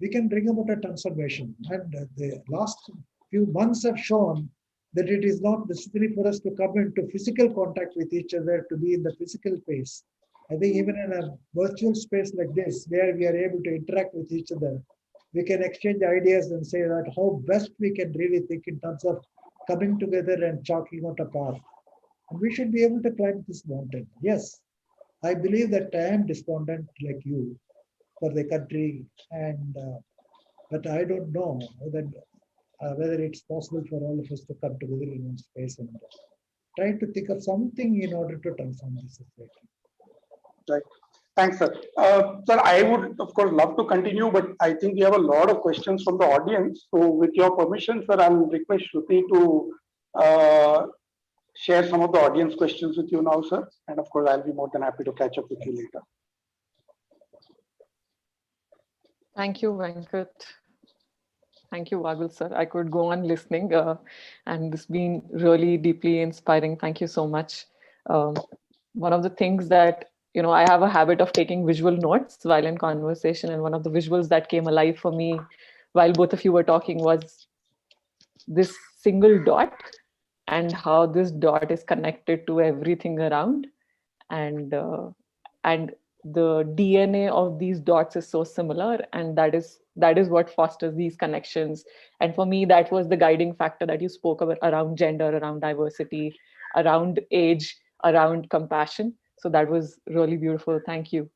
we can bring about a transformation. And the last few months have shown that it is not necessary for us to come into physical contact with each other, to be in the physical space. I think even in a virtual space like this, where we are able to interact with each other, we can exchange ideas and say that how best we can really think in terms of coming together and chalking out a path. And we should be able to climb this mountain. Yes, I believe that I am despondent like you for the country, and but I don't know whether it's possible for all of us to come together in one space and try to think of something in order to transform the society. Right. Thanks, sir. Sir, I would, of course, love to continue, but I think we have a lot of questions from the audience. So, with your permission, sir, I'll request Shruti to share some of the audience questions with you now, sir. And of course, I'll be more than happy to catch up with you later. Thank you, Venkat. Thank you, Vaghul sir. I could go on listening, and this been really deeply inspiring. Thank you so much. One of the things that, I have a habit of taking visual notes while in conversation, and one of the visuals that came alive for me while both of you were talking was this single dot and how this dot is connected to everything around, and and the DNA of these dots is so similar, and that is what fosters these connections. And for me, that was the guiding factor that you spoke about around gender, around diversity, around age, around compassion. So that was really beautiful. Thank you.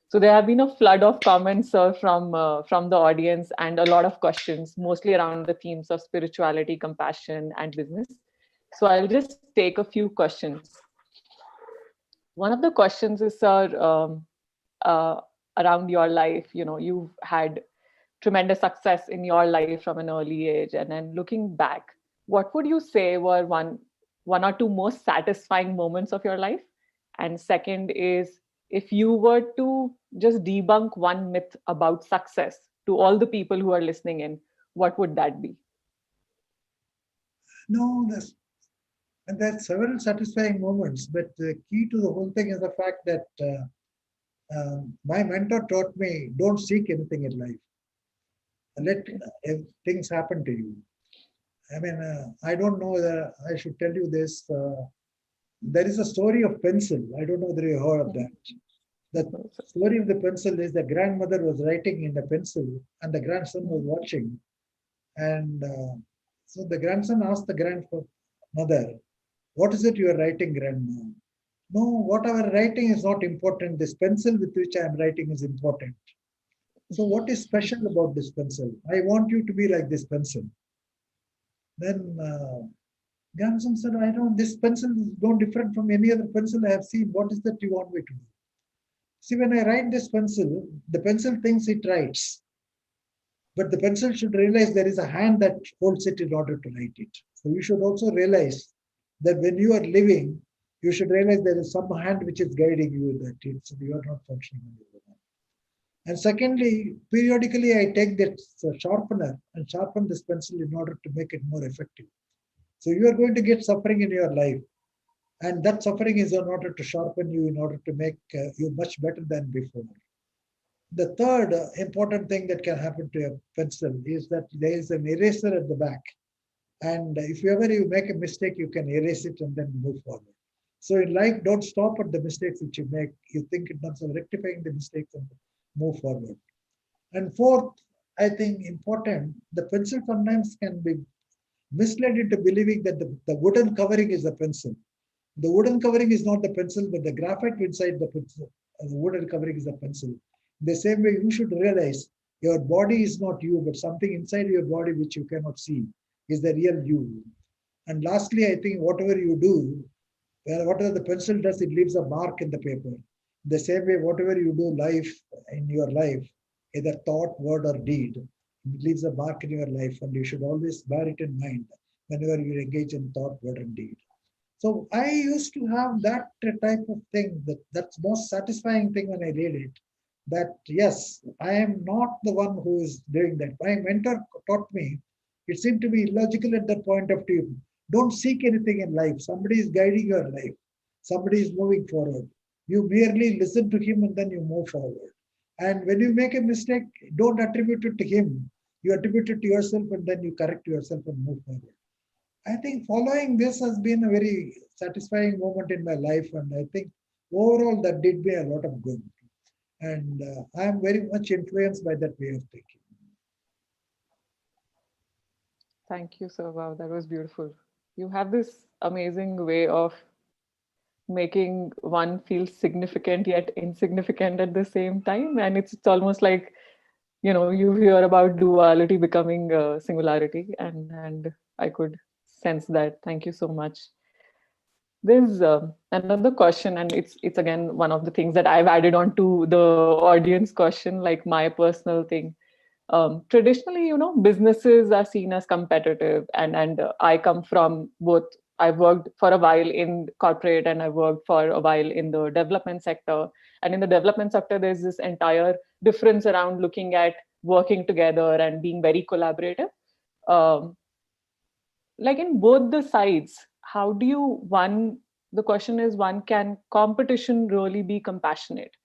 So there have been a flood of comments from the audience, and a lot of questions, mostly around the themes of spirituality, compassion, and business. So I'll just take a few questions. One of the questions is, sir, uh, around your life. You've had tremendous success in your life from an early age, and then looking back, what would you say were one or two most satisfying moments of your life? And second is, if you were to just debunk one myth about success to all the people who are listening in, what would that be? No, and there's several satisfying moments, but the key to the whole thing is the fact that my mentor taught me, don't seek anything in life. Let things happen to you. I mean, I don't know whether I should tell you this. There is a story of pencil. I don't know whether you heard of that. The story of the pencil is the grandmother was writing in the pencil and the grandson was watching. And so the grandson asked the grandmother, what is it you are writing, grandma? No, what I am writing is not important. This pencil with which I am writing is important. So what is special about this pencil? I want you to be like this pencil. Then Grandson said, I don't, this pencil is no different from any other pencil I have seen. What is that you want me to do? See, when I write this pencil, the pencil thinks it writes, but the pencil should realize there is a hand that holds it in order to write it. So you should also realize that when you are living, you should realize there is some hand which is guiding you, that it's, you are not functioning on your own. And secondly, periodically I take that sharpener and sharpen this pencil in order to make it more effective. So you are going to get suffering in your life. And that suffering is in order to sharpen you, in order to make you much better than before. The third important thing that can happen to a pencil is that there is an eraser at the back. And if you ever you make a mistake, you can erase it and then move forward. So in life, don't stop at the mistakes which you make. You think in terms of rectifying the mistakes and move forward. And fourth, I think important, the pencil sometimes can be misled into believing that the wooden covering is the pencil. The wooden covering is not the pencil, but the graphite inside the pencil, the wooden covering is the pencil. The same way, you should realize your body is not you, but something inside your body which you cannot see is the real you. And lastly, I think whatever you do, whatever the pencil does, it leaves a mark in the paper. The same way, whatever you do in your life, either thought, word, or deed, it leaves a mark in your life, and you should always bear it in mind whenever you engage in thought, word, and deed. So I used to have that type of thing, that's most satisfying thing when I read it, that yes, I am not the one who is doing that. My mentor taught me, it seemed to be illogical at that point of view. Don't seek anything in life. Somebody is guiding your life. Somebody is moving forward. You merely listen to him and then you move forward. And when you make a mistake, don't attribute it to him. You attribute it to yourself and then you correct yourself and move forward. I think following this has been a very satisfying moment in my life, and I think overall that did me a lot of good. And I am very much influenced by that way of thinking. Thank you, sir. Wow, that was beautiful. You have this amazing way of making one feel significant yet insignificant at the same time. And it's almost like, you hear about duality becoming singularity. And I could sense that. Thank you so much. There's another question, and it's again one of the things that I've added on to the audience question, like my personal thing. Traditionally, businesses are seen as competitive, and I come from both. I've worked for a while in corporate, and I worked for a while in the development sector. And in the development sector, there's this entire difference around looking at working together and being very collaborative. Um, like in both the sides, how do you one the question is, one, can competition really be compassionate?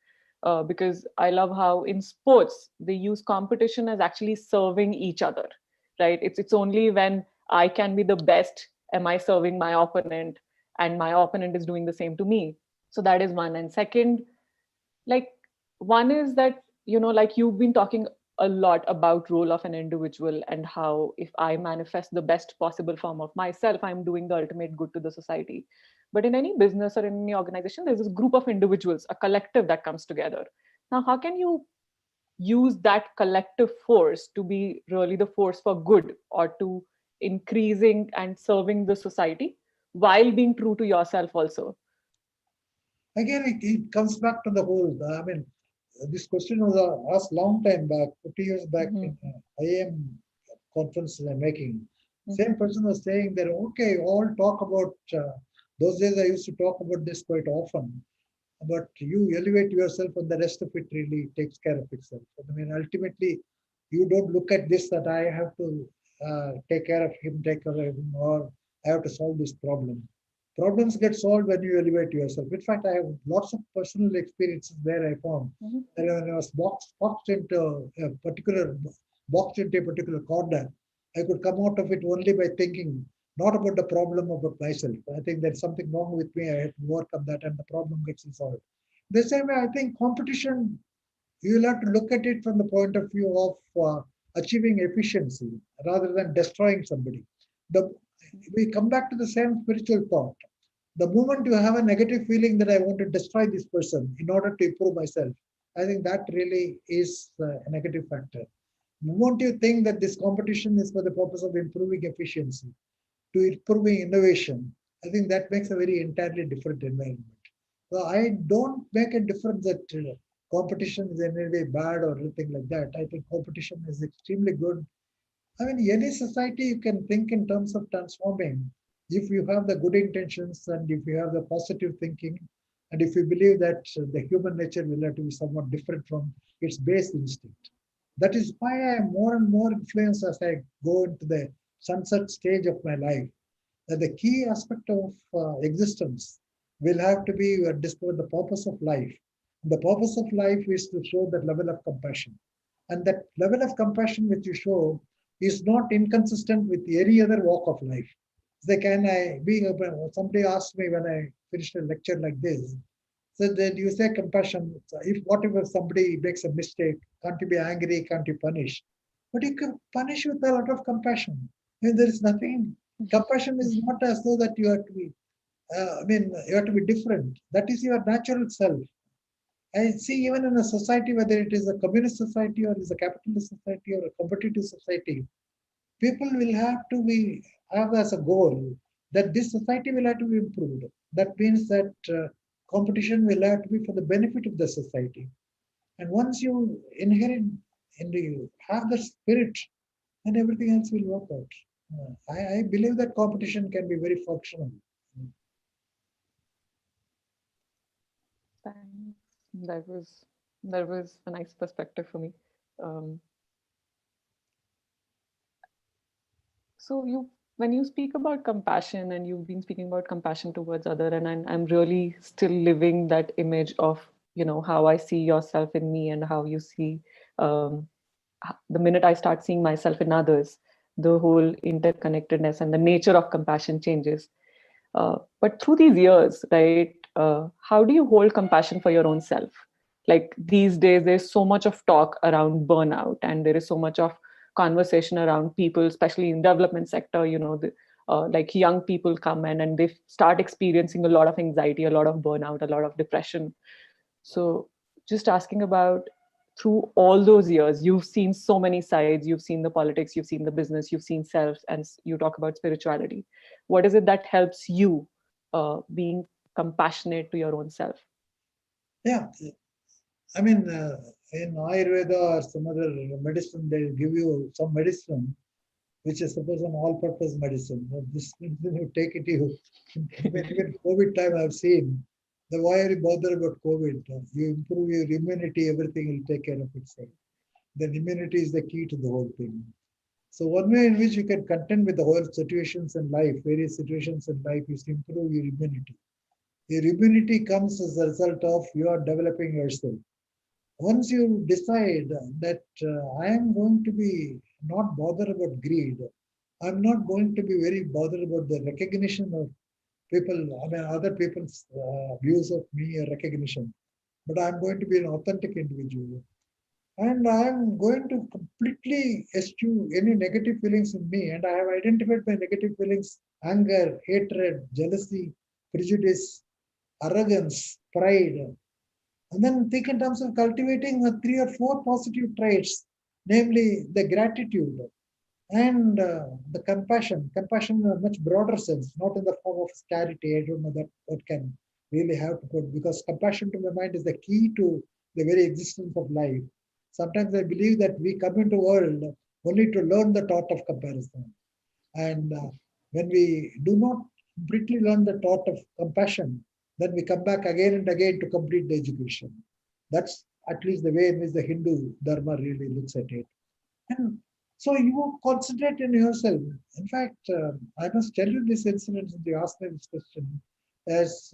Because I love how in sports they use competition as actually serving each other, right? It's only when I can be the best am I serving my opponent, and my opponent is doing the same to me. So that is one. And second, like, one is that, like you've been talking a lot about role of an individual, and how if I manifest the best possible form of myself, I'm doing the ultimate good to the society. But in any business or in any organization, there's this group of individuals, a collective that comes together. Now, how can you use that collective force to be really the force for good, or to increasing and serving the society, while being true to yourself also? Again, it comes back to the whole, I mean, this question was asked long time back, 50 years back Mm-hmm. in IAM conference I'm making. Mm-hmm. Same person was saying that, okay, all talk about, those days I used to talk about this quite often, but you elevate yourself and the rest of it really takes care of itself. I mean, ultimately, you don't look at this that I have to take care of him, take care of him, or I have to solve this problem. Problems get solved when you elevate yourself. In fact, I have lots of personal experiences where I found Mm-hmm. that when I was boxed into a particular corner, I could come out of it only by thinking not about the problem, about myself. I think there's something wrong with me. I have to work on that, and the problem gets resolved. The same way, I think competition, you'll have to look at it from the point of view of achieving efficiency rather than destroying somebody. The, we come back to the same spiritual thought. The moment you have a negative feeling that I want to destroy this person in order to improve myself, I think that really is a negative factor. The moment you think that this competition is for the purpose of improving efficiency, to improving innovation, I think that makes a very entirely different environment. So I don't make a difference that competition is in any way bad or anything like that. I think competition is extremely good. I mean, any society you can think in terms of transforming if you have the good intentions and if you have the positive thinking and if you believe that the human nature will have to be somewhat different from its base instinct. That is why I am more and more influenced as I go into the sunset stage of my life. That the key aspect of existence will have to be discover the purpose of life. The purpose of life is to show that level of compassion. And that level of compassion which you show is not inconsistent with any other walk of life. So can I be somebody asked me when I finished a lecture like this, so then you say compassion. So if whatever somebody makes a mistake, can't you be angry, can't you punish? But you can punish with a lot of compassion. And there is nothing. Compassion is not as though that you have to be. You have to be different. That is your natural self. I see even in a society, whether it is a communist society or is a capitalist society or a competitive society, people will have to be have as a goal that this society will have to be improved. That means that competition will have to be for the benefit of the society. And once you inherit and you have the spirit, then everything else will work out. I believe that competition can be very functional. Thanks. That was a nice perspective for me. Um, so when you speak about compassion, and you've been speaking about compassion towards other, and I'm really still living that image of, how I see yourself in me and how you see, um, the minute I start seeing myself in others, the whole interconnectedness and the nature of compassion changes. But through these years, right, how do you hold compassion for your own self? Like these days, there's so much of talk around burnout, and there is so much of conversation around people, especially in development sector. Like young people come in and they start experiencing a lot of anxiety, a lot of burnout, a lot of depression. So, just asking about, through all those years, you've seen so many sides. You've seen the politics, you've seen the business, you've seen self, and you talk about spirituality. What is it that helps you being compassionate to your own self? Yeah, I mean, in Ayurveda or some other medicine, they give you some medicine which is suppose an all-purpose medicine. This medicine you take it, even COVID time I've seen, the why are you bothered about COVID? You improve your immunity, everything will take care of itself. Then immunity is the key to the whole thing. So one way in which you can contend with the whole situations in life, various situations in life, is to improve your immunity. Your immunity comes as a result of you are developing yourself. Once you decide that I am going to be not bothered about greed, I'm not going to be very bothered about the recognition of people, I mean, other people's views of me or recognition, but I'm going to be an authentic individual. And I'm going to completely eschew any negative feelings in me. And I have identified my negative feelings: anger, hatred, jealousy, prejudice, arrogance, pride. And then think in terms of cultivating 3 or 4 positive traits, namely the gratitude and the compassion. Compassion in a much broader sense, not in the form of charity. I don't know that what can really have to put, because compassion to my mind is the key to the very existence of life. Sometimes I believe that we come into the world only to learn the thought of comparison. And when we do not completely learn the thought of compassion, then we come back again and again to complete the education. That's at least the way in which the Hindu Dharma really looks at it. And so you concentrate in yourself. In fact, I must tell you this incident since you asked me this question. As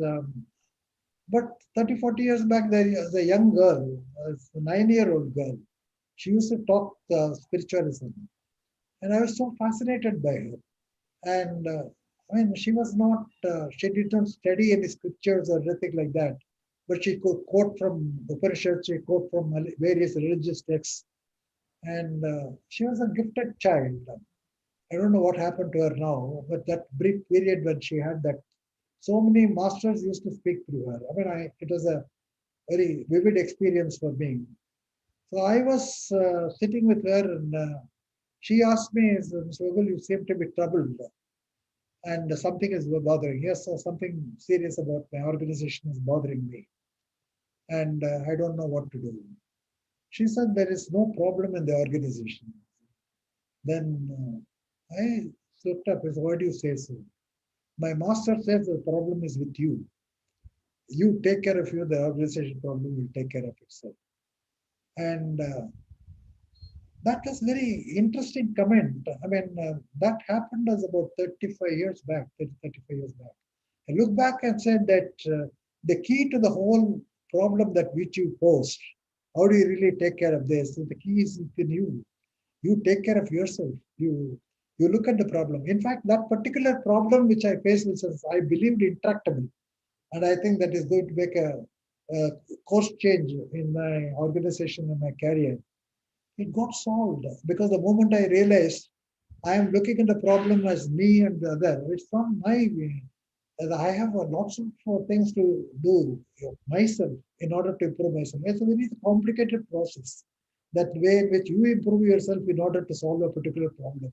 but 30, 40 years back, there was a young girl, a 9-year-old girl. She used to talk spiritualism, and I was so fascinated by her. And I mean, she was not, she did not study any scriptures or anything like that, but she could quote from Upanishads, she quote from various religious texts, and she was a gifted child. I don't know what happened to her now, but that brief period when she had that, so many masters used to speak through her. I mean, it was a very vivid experience for me. So I was sitting with her, and she asked me, "Mr. Vaghul, you seem to be troubled." and something is bothering. Yes, something serious about my organization is bothering me, and I don't know what to do. She said there is no problem in the organization. Then I looked up. I said, why do you say so? My master says the problem is with you. You take care of you, the organization problem will take care of itself. And that was very interesting comment. I mean, that happened as about 35 years back, 35 years back. I look back and said that the key to the whole problem that which you posed, how do you really take care of this? So the key is within you. You take care of yourself. You look at the problem. In fact, that particular problem which I faced, which was I believed intractable, and I think that is going to make a course change in my organization and my career. It got solved because the moment I realized I am looking at the problem as me and the other, it's not my way. And I have lots of things to do myself in order to improve myself. It's a very complicated process. That way in which you improve yourself in order to solve a particular problem.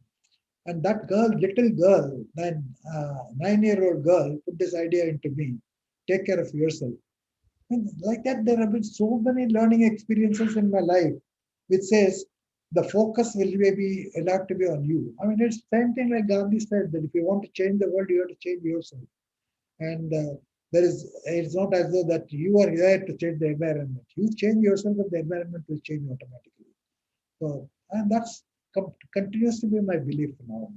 And that girl, little girl, 9-year-old girl, put this idea into me. Take care of yourself. And like that, there have been so many learning experiences in my life, which says the focus will have to be on you. I mean, it's the same thing like Gandhi said that if you want to change the world, you have to change yourself. And it's not as though that you are there to change the environment. You change yourself, and the environment will change automatically. So, and that's continues to be my belief now.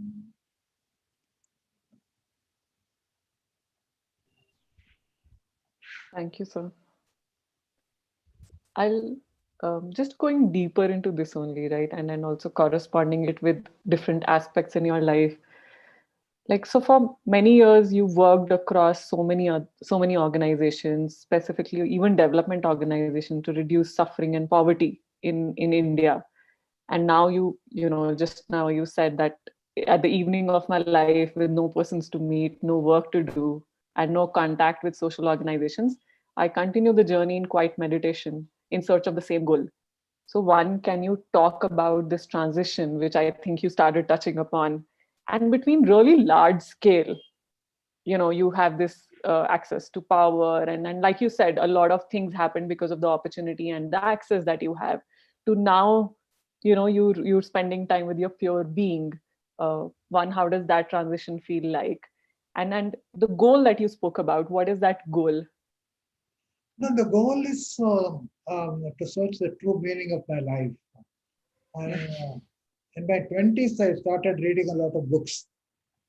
Thank you, sir. I'll just going deeper into this only, right? And then also corresponding it with different aspects in your life. Like, so for many years, you worked across so many organizations, specifically even development organizations, to reduce suffering and poverty in India. And now you know, just now you said that at the evening of my life, with no persons to meet, no work to do, and no contact with social organizations, I continue the journey in quiet meditation in search of the same goal. So one, can you talk about this transition, which I think you started touching upon, and between really large scale, you know, you have this access to power, and like you said, a lot of things happen because of the opportunity and the access that you have, to now, you know, you're spending time with your pure being. One, how does that transition feel like? And the goal that you spoke about, what is that goal? No, the goal is to search the true meaning of my life. I, in my 20s, I started reading a lot of books.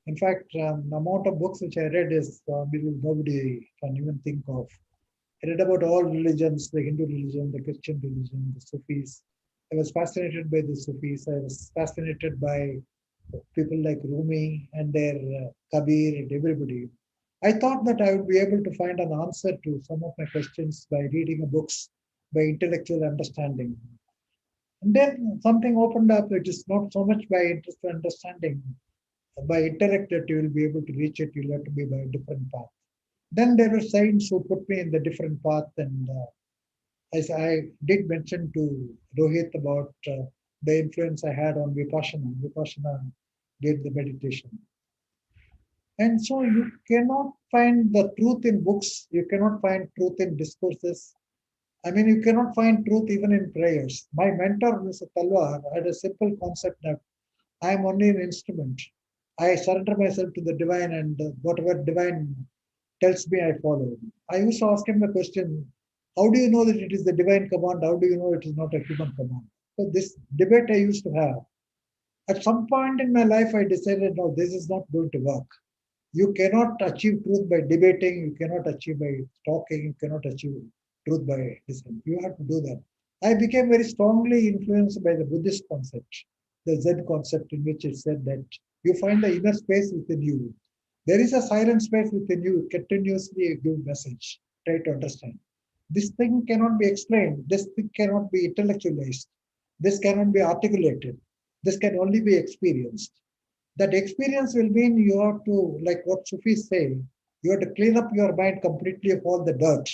In fact, the amount of books which I read is nobody can even think of. I read about all religions, the Hindu religion, the Christian religion, the Sufis. I was fascinated by the Sufis. I was fascinated by people like Rumi and their Kabir and everybody. I thought that I would be able to find an answer to some of my questions by reading books, by intellectual understanding. And then something opened up. It is not so much by interest or understanding, by intellect that you will be able to reach it. You'll have to be by a different path. Then there were saints who put me in the different path, and as I did mention to Rohit about the influence I had on Vipassana. Vipassana did the meditation. And so you cannot find the truth in books, you cannot find truth in discourses. I mean, you cannot find truth even in prayers. My mentor, Mr. Talwar, had a simple concept that I am only an instrument. I surrender myself to the divine, and whatever divine tells me, I follow. I used to ask him the question, how do you know that it is the divine command? How do you know it is not a human command? So this debate I used to have. At some point in my life, I decided, no, this is not going to work. You cannot achieve truth by debating, you cannot achieve by talking, you cannot achieve truth by listening. You have to do that. I became very strongly influenced by the Buddhist concept, the Zen concept, in which it said that you find the inner space within you. There is a silent space within you, continuously give message, try to understand. This thing cannot be explained, this thing cannot be intellectualized, this cannot be articulated, this can only be experienced. That experience will mean you have to, like what Sufis say, you have to clean up your mind completely of all the dirt,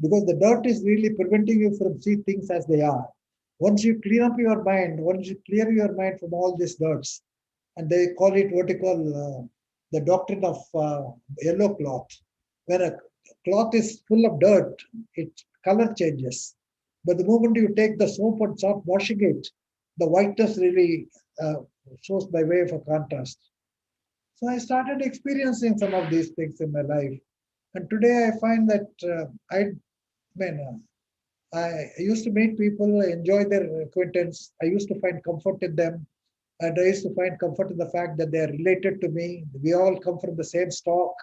because the dirt is really preventing you from seeing things as they are. Once you clean up your mind, once you clear your mind from all these dirts, and they call it what you call the doctrine of yellow cloth. When a cloth is full of dirt, its color changes. But the moment you take the soap and start washing it, the whiteness really shows by way of a contrast. So I started experiencing some of these things in my life. And today I find that mean, I used to meet people, I enjoy their acquaintance. I used to find comfort in them. And I used to find comfort in the fact that they are related to me. We all come from the same stock.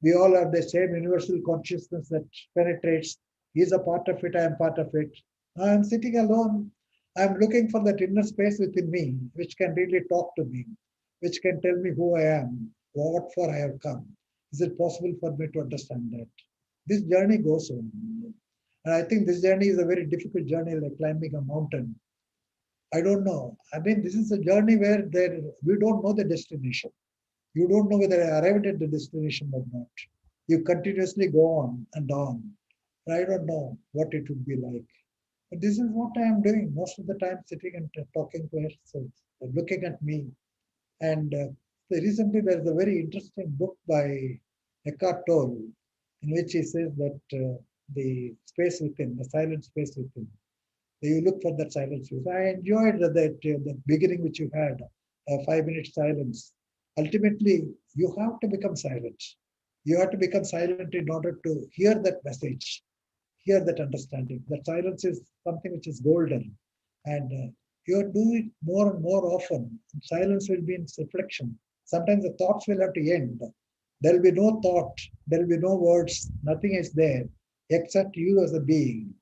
We all have the same universal consciousness that penetrates. He's a part of it, I am part of it. I'm sitting alone. I'm looking for that inner space within me, which can really talk to me, which can tell me who I am, what for I have come. Is it possible for me to understand that? This journey goes on. And I think this journey is a very difficult journey, like climbing a mountain. I don't know. I mean, this is a journey where we don't know the destination. You don't know whether I arrived at the destination or not. You continuously go on and on. But I don't know what it would be like. But this is what I am doing most of the time, sitting and talking to yourself, looking at me. And recently, there is a very interesting book by Eckhart Tolle, in which he says that the space within, the silent space within, you look for that silence. I enjoyed that beginning which you had, 5 minute silence. Ultimately, you have to become silent. You have to become silent in order to hear that message, hear that understanding. That silence is something which is golden. And you do it more and more often. And silence will be in reflection. Sometimes the thoughts will have to end. There will be no thought, there will be no words, nothing is there except you as a being.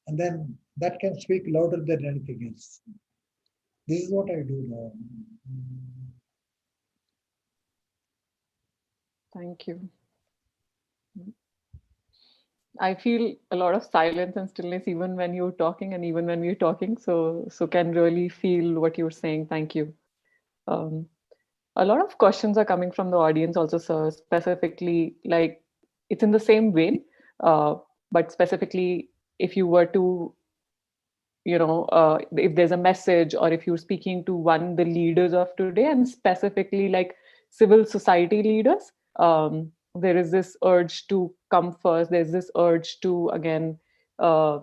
And then that can speak louder than anything else. This is what I do now. Thank you. I feel a lot of silence and stillness even when you're talking and even when we're talking. So can really feel what you're saying. Thank you. Um, a lot of questions are coming from the audience also, sir, specifically like it's in the same vein, but specifically if you were to, if there's a message or if you're speaking to the leaders of today and specifically like civil society leaders, there is this urge to come first. There's this urge to, again, uh,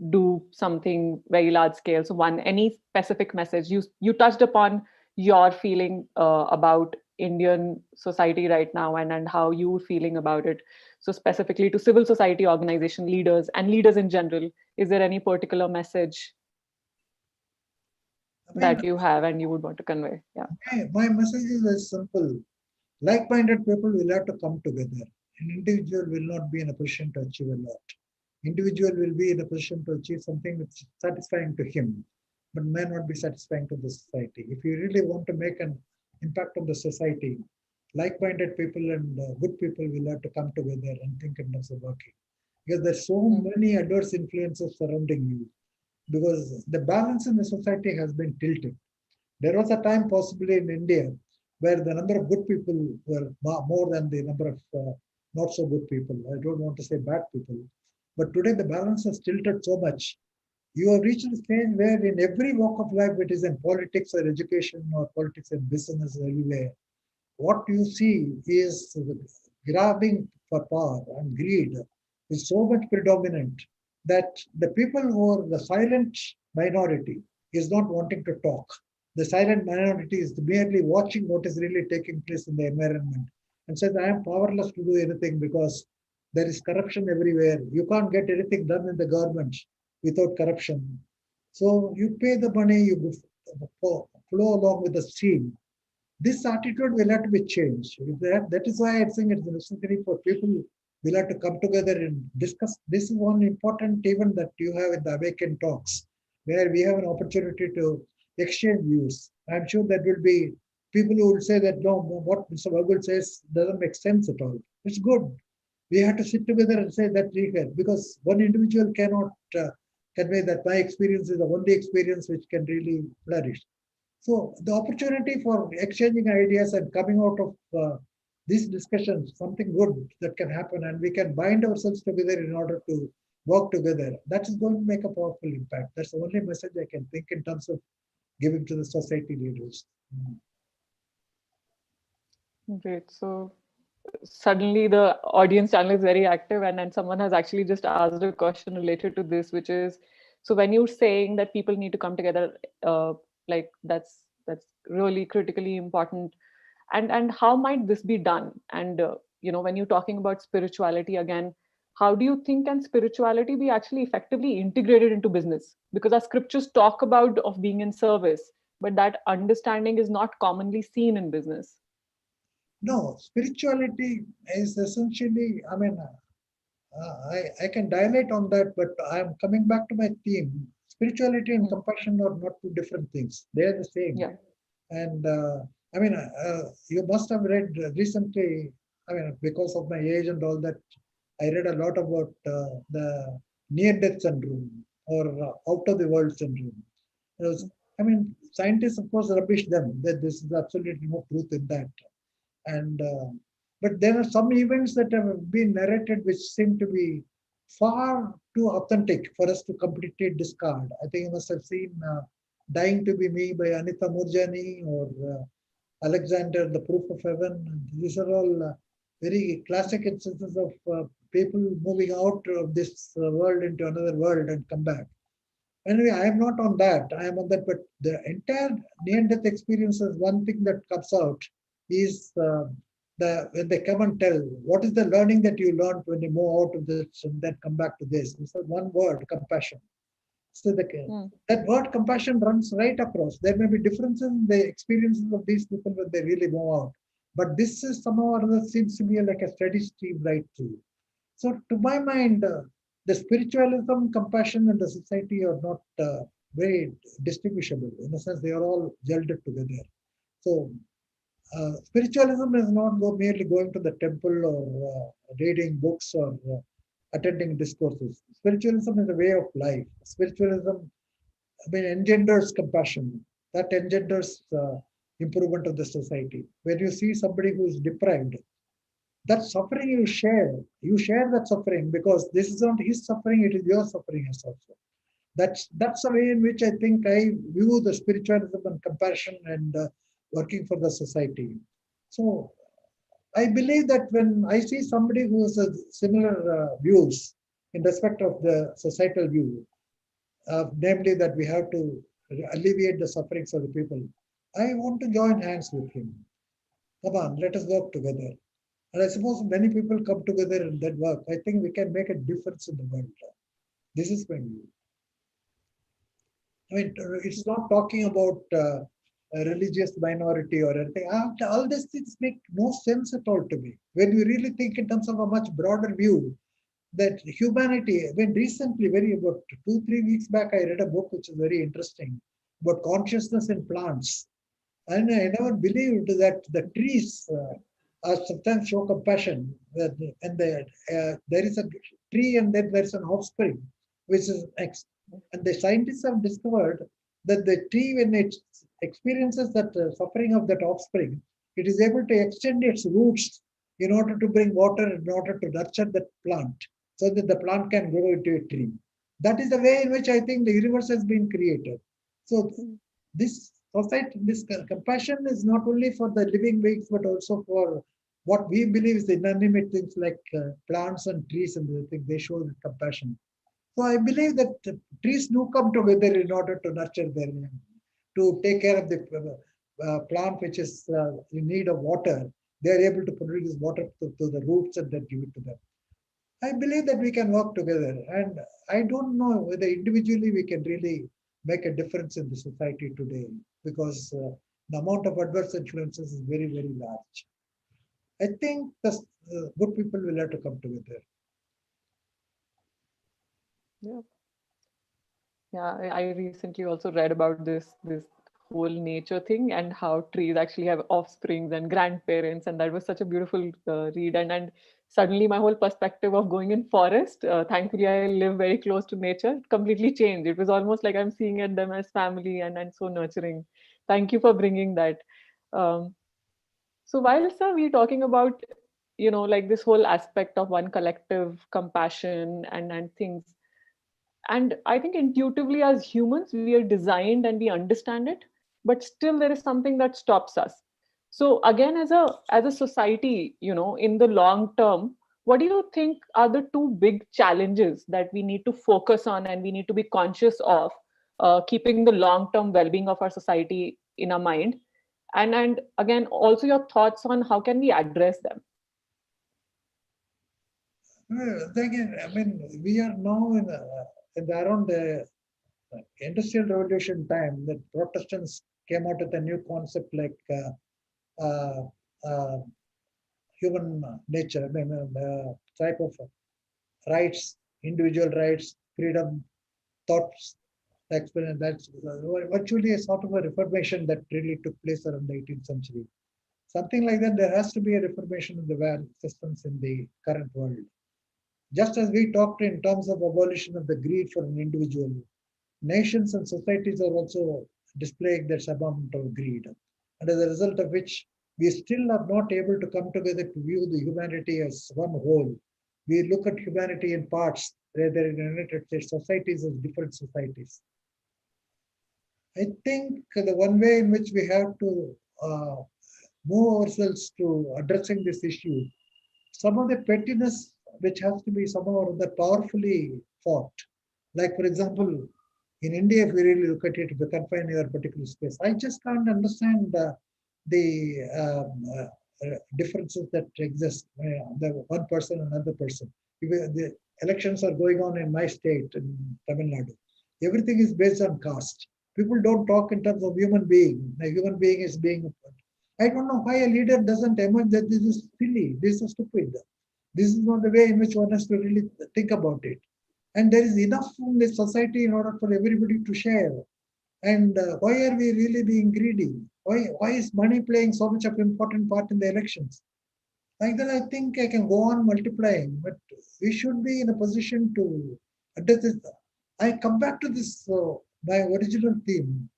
do something very large scale. So any specific message you touched upon your feeling about Indian society right now and how you're feeling about it. So specifically to civil society organization leaders and leaders in general, is there any particular message I mean, that you have and you would want to convey? Yeah. my message is very simple. Like-minded people will have to come together. An individual will not be in a position to achieve a lot. Individual will be in a position to achieve something which is satisfying to him, but may not be satisfying to the society. If you really want to make an impact on the society, like-minded people and good people will have to come together and think in terms of working. Because there's so many adverse influences surrounding you. Because the balance in the society has been tilted. There was a time possibly in India where the number of good people were more than the number of not so good people. I don't want to say bad people. But today the balance has tilted so much. You have reached a stage where in every walk of life, it is in politics or education or politics and business everywhere, what you see is grabbing for power and greed is so much predominant that the people who are the silent minority is not wanting to talk. The silent minority is merely watching what is really taking place in the environment and says, I am powerless to do anything because there is corruption everywhere. You can't get anything done in the government without corruption. So you pay the money, you flow along with the stream. This attitude will have to be changed. That is why I think it's necessary for people will have to come together and discuss. This is one important event that you have in the Awaken Talks, where we have an opportunity to exchange views. I'm sure that will be people who will say that no, what Mr. Vaghul says doesn't make sense at all. It's good. We have to sit together and say that because one individual cannot convey that my experience is the only experience which can really flourish. So the opportunity for exchanging ideas and coming out of these discussions, something good that can happen, and we can bind ourselves together in order to work together. That is going to make a powerful impact. That's the only message I can think in terms of giving to the society leaders. Great. So suddenly the audience channel is very active, and someone has actually just asked a question related to this, which is, so when you're saying that people need to come together, like that's really critically important, and how might this be done? And when you're talking about spirituality again, how do you think can spirituality be actually effectively integrated into business? Because our scriptures talk about of being in service, but that understanding is not commonly seen in business. No, spirituality is essentially, I mean, I can dilate on that, but I'm coming back to my theme. Spirituality and Hmm. compassion are not two different things. They are the same. Yeah. And I mean, you must have read recently, I mean, because of my age and all that, I read a lot about the near death syndrome or out of the world syndrome. It was, I mean, scientists, of course, rubbish them that this is absolutely no truth in that. And but there are some events that have been narrated which seem to be far too authentic for us to completely discard. I think you must have seen Dying to Be Me by Anita Murjani or Alexander, The Proof of Heaven. These are all very classic instances of people moving out of this world into another world and come back. Anyway, I am not on that. I am on that, but the entire near-death experience is one thing that comes out is the when they come and tell what is the learning that you learned when you move out of this and then come back to this. It's one word, compassion. So Hmm. that word compassion runs right across. There may be differences in the experiences of these people when they really move out, but this is somehow or other seems to be like a steady stream right through. So, to my mind, the spiritualism, compassion, and the society are not very distinguishable. In a sense, they are all gelded together. So, spiritualism is not merely going to the temple or reading books or attending discourses. Spiritualism is a way of life. Spiritualism, I mean, engenders compassion. That engenders improvement of the society. When you see somebody who is deprived, that suffering you share that suffering because this is not his suffering, it is your suffering as also. That's the way in which I think I view the spiritualism and compassion and working for the society. So I believe that when I see somebody who has a similar views in respect of the societal view, namely that we have to alleviate the sufferings of the people, I want to join hands with him. Come on, let us work together. And I suppose many people come together in that work. I think we can make a difference in the world. This is my view. I mean, it's not talking about a religious minority or anything. All these things make no sense at all to me. When you really think in terms of a much broader view, that humanity, when recently, very about 2, 3 weeks back, I read a book which is very interesting about consciousness in plants. And I never believed that the trees are sometimes show compassion. And there is a tree and then there is an offspring, which is X. And the scientists have discovered that the tree, when it experiences that suffering of that offspring, it is able to extend its roots in order to bring water, in order to nurture that plant, so that the plant can grow into a tree. That is the way in which I think the universe has been created. So this society, this compassion is not only for the living beings, but also for what we believe is the inanimate things like plants and trees and the thing. They show the compassion. So I believe that trees do come together in order to nurture their to take care of the plant which is in need of water. They are able to produce water to the roots and then give it to them. I believe that we can work together, and I don't know whether individually we can really make a difference in the society today because the amount of adverse influences is very, very large. I think the good people will have to come together. Yeah. Yeah, I recently also read about this whole nature thing and how trees actually have offsprings and grandparents, and that was such a beautiful read. And suddenly my whole perspective of going in forest, thankfully I live very close to nature, completely changed. It was almost like I'm seeing at them as family and so nurturing. Thank you for bringing that. Um, so while sir, we're talking about like this whole aspect of one collective compassion and things, and I think intuitively as humans we are designed and we understand it, but still there is something that stops us. So again, as a society, in the long term, what do you think are the two big challenges that we need to focus on and we need to be conscious of, keeping the long term well being of our society in our mind? And again, also your thoughts on how can we address them? Well, again, I mean, we are now in around the industrial revolution time that Protestants came out with a new concept like uh, uh, human nature, I mean, type of rights, individual rights, freedom, thoughts, experience. That's virtually a sort of a reformation that really took place around the 18th century. Something like that, there has to be a reformation in the value systems in the current world. Just as we talked in terms of abolition of the greed for an individual, nations and societies are also displaying that amount of greed. And as a result of which, we still are not able to come together to view the humanity as one whole. We look at humanity in parts, rather in United States societies as different societies. I think the one way in which we have to move ourselves to addressing this issue, some of the pettiness which has to be somehow or other powerfully fought. Like, for example, in India, if we really look at it, if we confine your particular space, I just can't understand the differences that exist. The one person, another person. If the elections are going on in my state, in Tamil Nadu. Everything is based on caste. People don't talk in terms of human being. A human being is being. I don't know why a leader doesn't emerge that this is silly, this is stupid. This is not the way in which one has to really think about it. And there is enough in the society in order for everybody to share. And why are we really being greedy? Why is money playing so much of an important part in the elections? Like that, I think I can go on multiplying, but we should be in a position to address this. I come back to this, my original theme.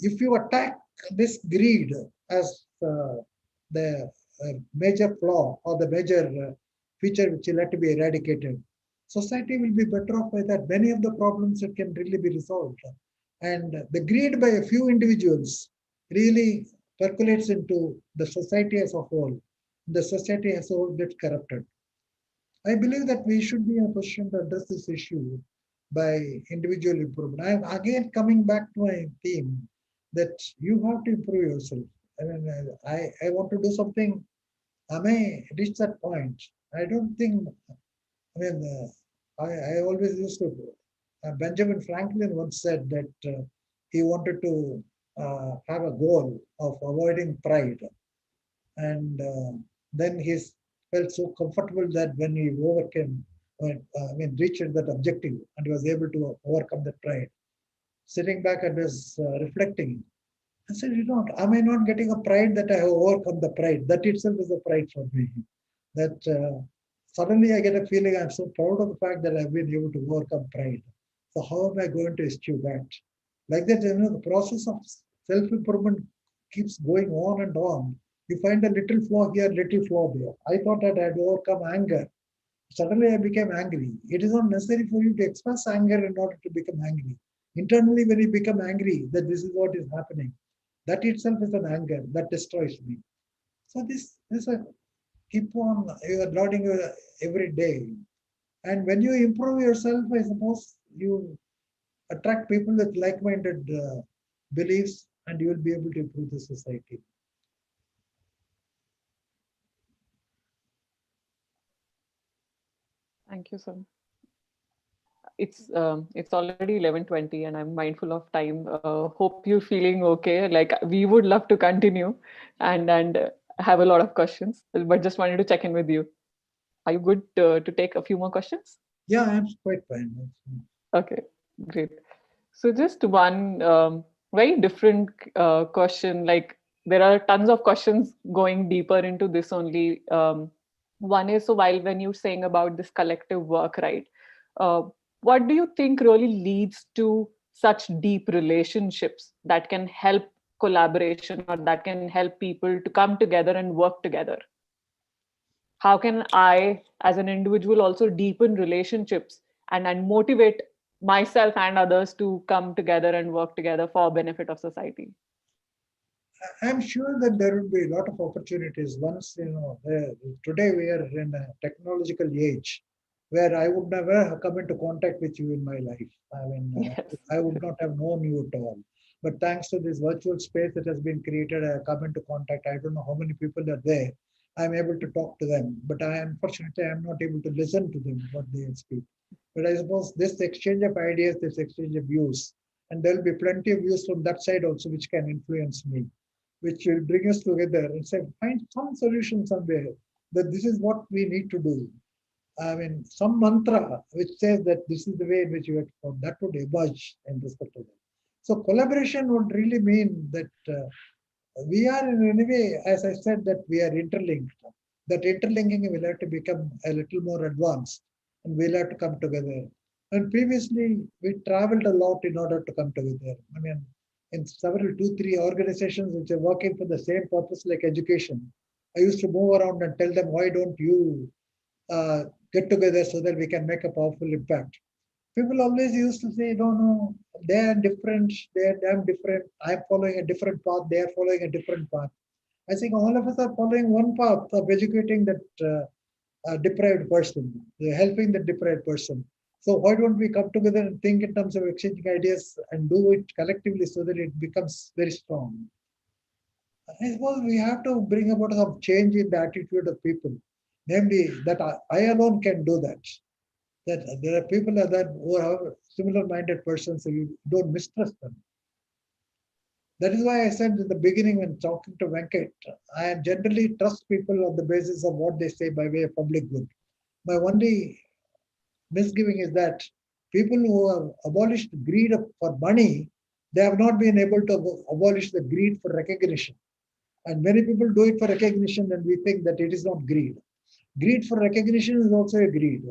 If you attack this greed as the major flaw or the major feature which will have to be eradicated, society will be better off by that. Many of the problems that can really be resolved. And the greed by a few individuals really percolates into the society as a whole. The society as a whole gets corrupted. I believe that we should be in a position to address this issue by individual improvement. I'm again coming back to my theme that you have to improve yourself. I mean, I want to do something. I may reach that point. I don't think, I mean, I always used to, Benjamin Franklin once said that he wanted to have a goal of avoiding pride. And then he felt so comfortable that when he overcame, reached that objective and he was able to overcome that pride. Sitting back and was reflecting, I said, am I not getting a pride that I have overcome the pride? That itself is a pride for me. That suddenly I get a feeling I'm so proud of the fact that I've been able to overcome pride. So how am I going to eschew that? Like that, the process of self-improvement keeps going on and on. You find a little flaw here, little flaw there. I thought that I had overcome anger. Suddenly I became angry. It is not necessary for you to express anger in order to become angry. Internally, when you become angry, that this is what is happening. That itself is an anger that destroys me. So this keep on you are learning every day. And when you improve yourself, I suppose you attract people with like-minded beliefs, and you will be able to improve the society. Thank you, sir. It's already 11:20 and I'm mindful of time. Hope you're feeling okay. Like we would love to continue and have a lot of questions, but just wanted to check in with you. Are you good to take a few more questions? Yeah, I'm quite fine. Okay, great. So just one very different question. Like there are tons of questions going deeper into this only. One is, so while when you're saying about this collective work, right? Uh, what do you think really leads to such deep relationships that can help collaboration or that can help people to come together and work together? How can I as an individual also deepen relationships and motivate myself and others to come together and work together for benefit of society? I'm sure that there will be a lot of opportunities once, today we are in a technological age where I would never have come into contact with you in my life. I mean, Yes. I would not have known you at all. But thanks to this virtual space that has been created, I have come into contact. I don't know how many people are there. I'm able to talk to them, but unfortunately, I'm not able to listen to them, what they speak. But I suppose this exchange of ideas, this exchange of views, and there'll be plenty of views from that side also, which can influence me, which will bring us together and say, find some solution somewhere that this is what we need to do. I mean, some mantra which says that this is the way in which you have to perform, that would emerge in respect to that. So collaboration would really mean that we are in any way, as I said, that we are interlinked. That interlinking will have to become a little more advanced and we'll have to come together. And previously, we traveled a lot in order to come together. I mean, in several, two, three organizations which are working for the same purpose like education, I used to move around and tell them, why don't you uh, get together so that we can make a powerful impact? People always used to say, no, no, they are different, I'm different, I'm following a different path, they are following a different path. I think all of us are following one path of educating that deprived person, helping the deprived person. So why don't we come together and think in terms of exchanging ideas and do it collectively so that it becomes very strong? I suppose we have to bring about some change in the attitude of people, namely that I alone can do that. That there are people that who are similar-minded persons, so you don't mistrust them. That is why I said in the beginning when talking to Venkat, I generally trust people on the basis of what they say by way of public good. My only misgiving is that people who have abolished greed for money, they have not been able to abolish the greed for recognition. And many people do it for recognition, and we think that it is not greed. Greed for recognition is also a greed.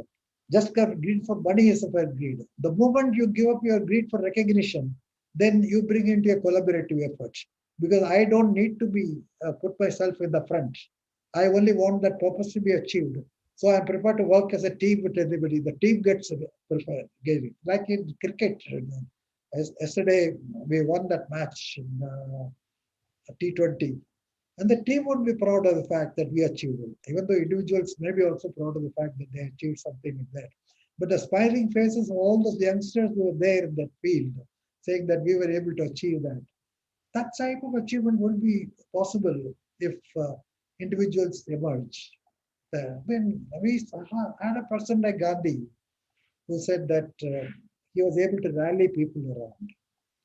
Just greed for money is a greed. The moment you give up your greed for recognition, then you bring into a collaborative effort. Because I don't need to be put myself in the front. I only want that purpose to be achieved. So I'm prepared to work as a team with everybody. The team gets preferred. Like in cricket, yesterday we won that match in T20. And the team would be proud of the fact that we achieved it, even though individuals may be also proud of the fact that they achieved something in that. But the smiling faces of all those youngsters who were there in that field, saying that we were able to achieve that, that type of achievement will be possible if individuals emerge. When we had a person like Gandhi who said that he was able to rally people around.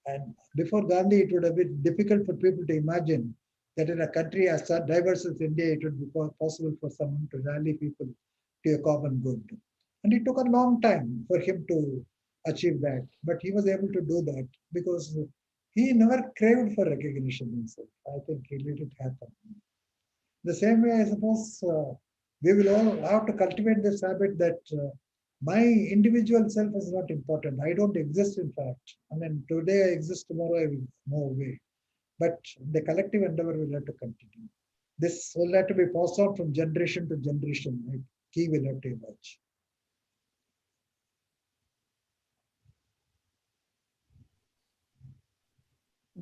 And before Gandhi, it would have been difficult for people to imagine that in a country as diverse as India, it would be possible for someone to rally people to a common good. And it took a long time for him to achieve that. But he was able to do that because he never craved for recognition himself. I think he let it happen. The same way, I suppose we will all have to cultivate this habit that my individual self is not important. I don't exist, in fact. I mean, today I exist, tomorrow I will move away. But the collective endeavor will have to continue. This will have to be passed on from generation to generation. Right? Key will have to emerge.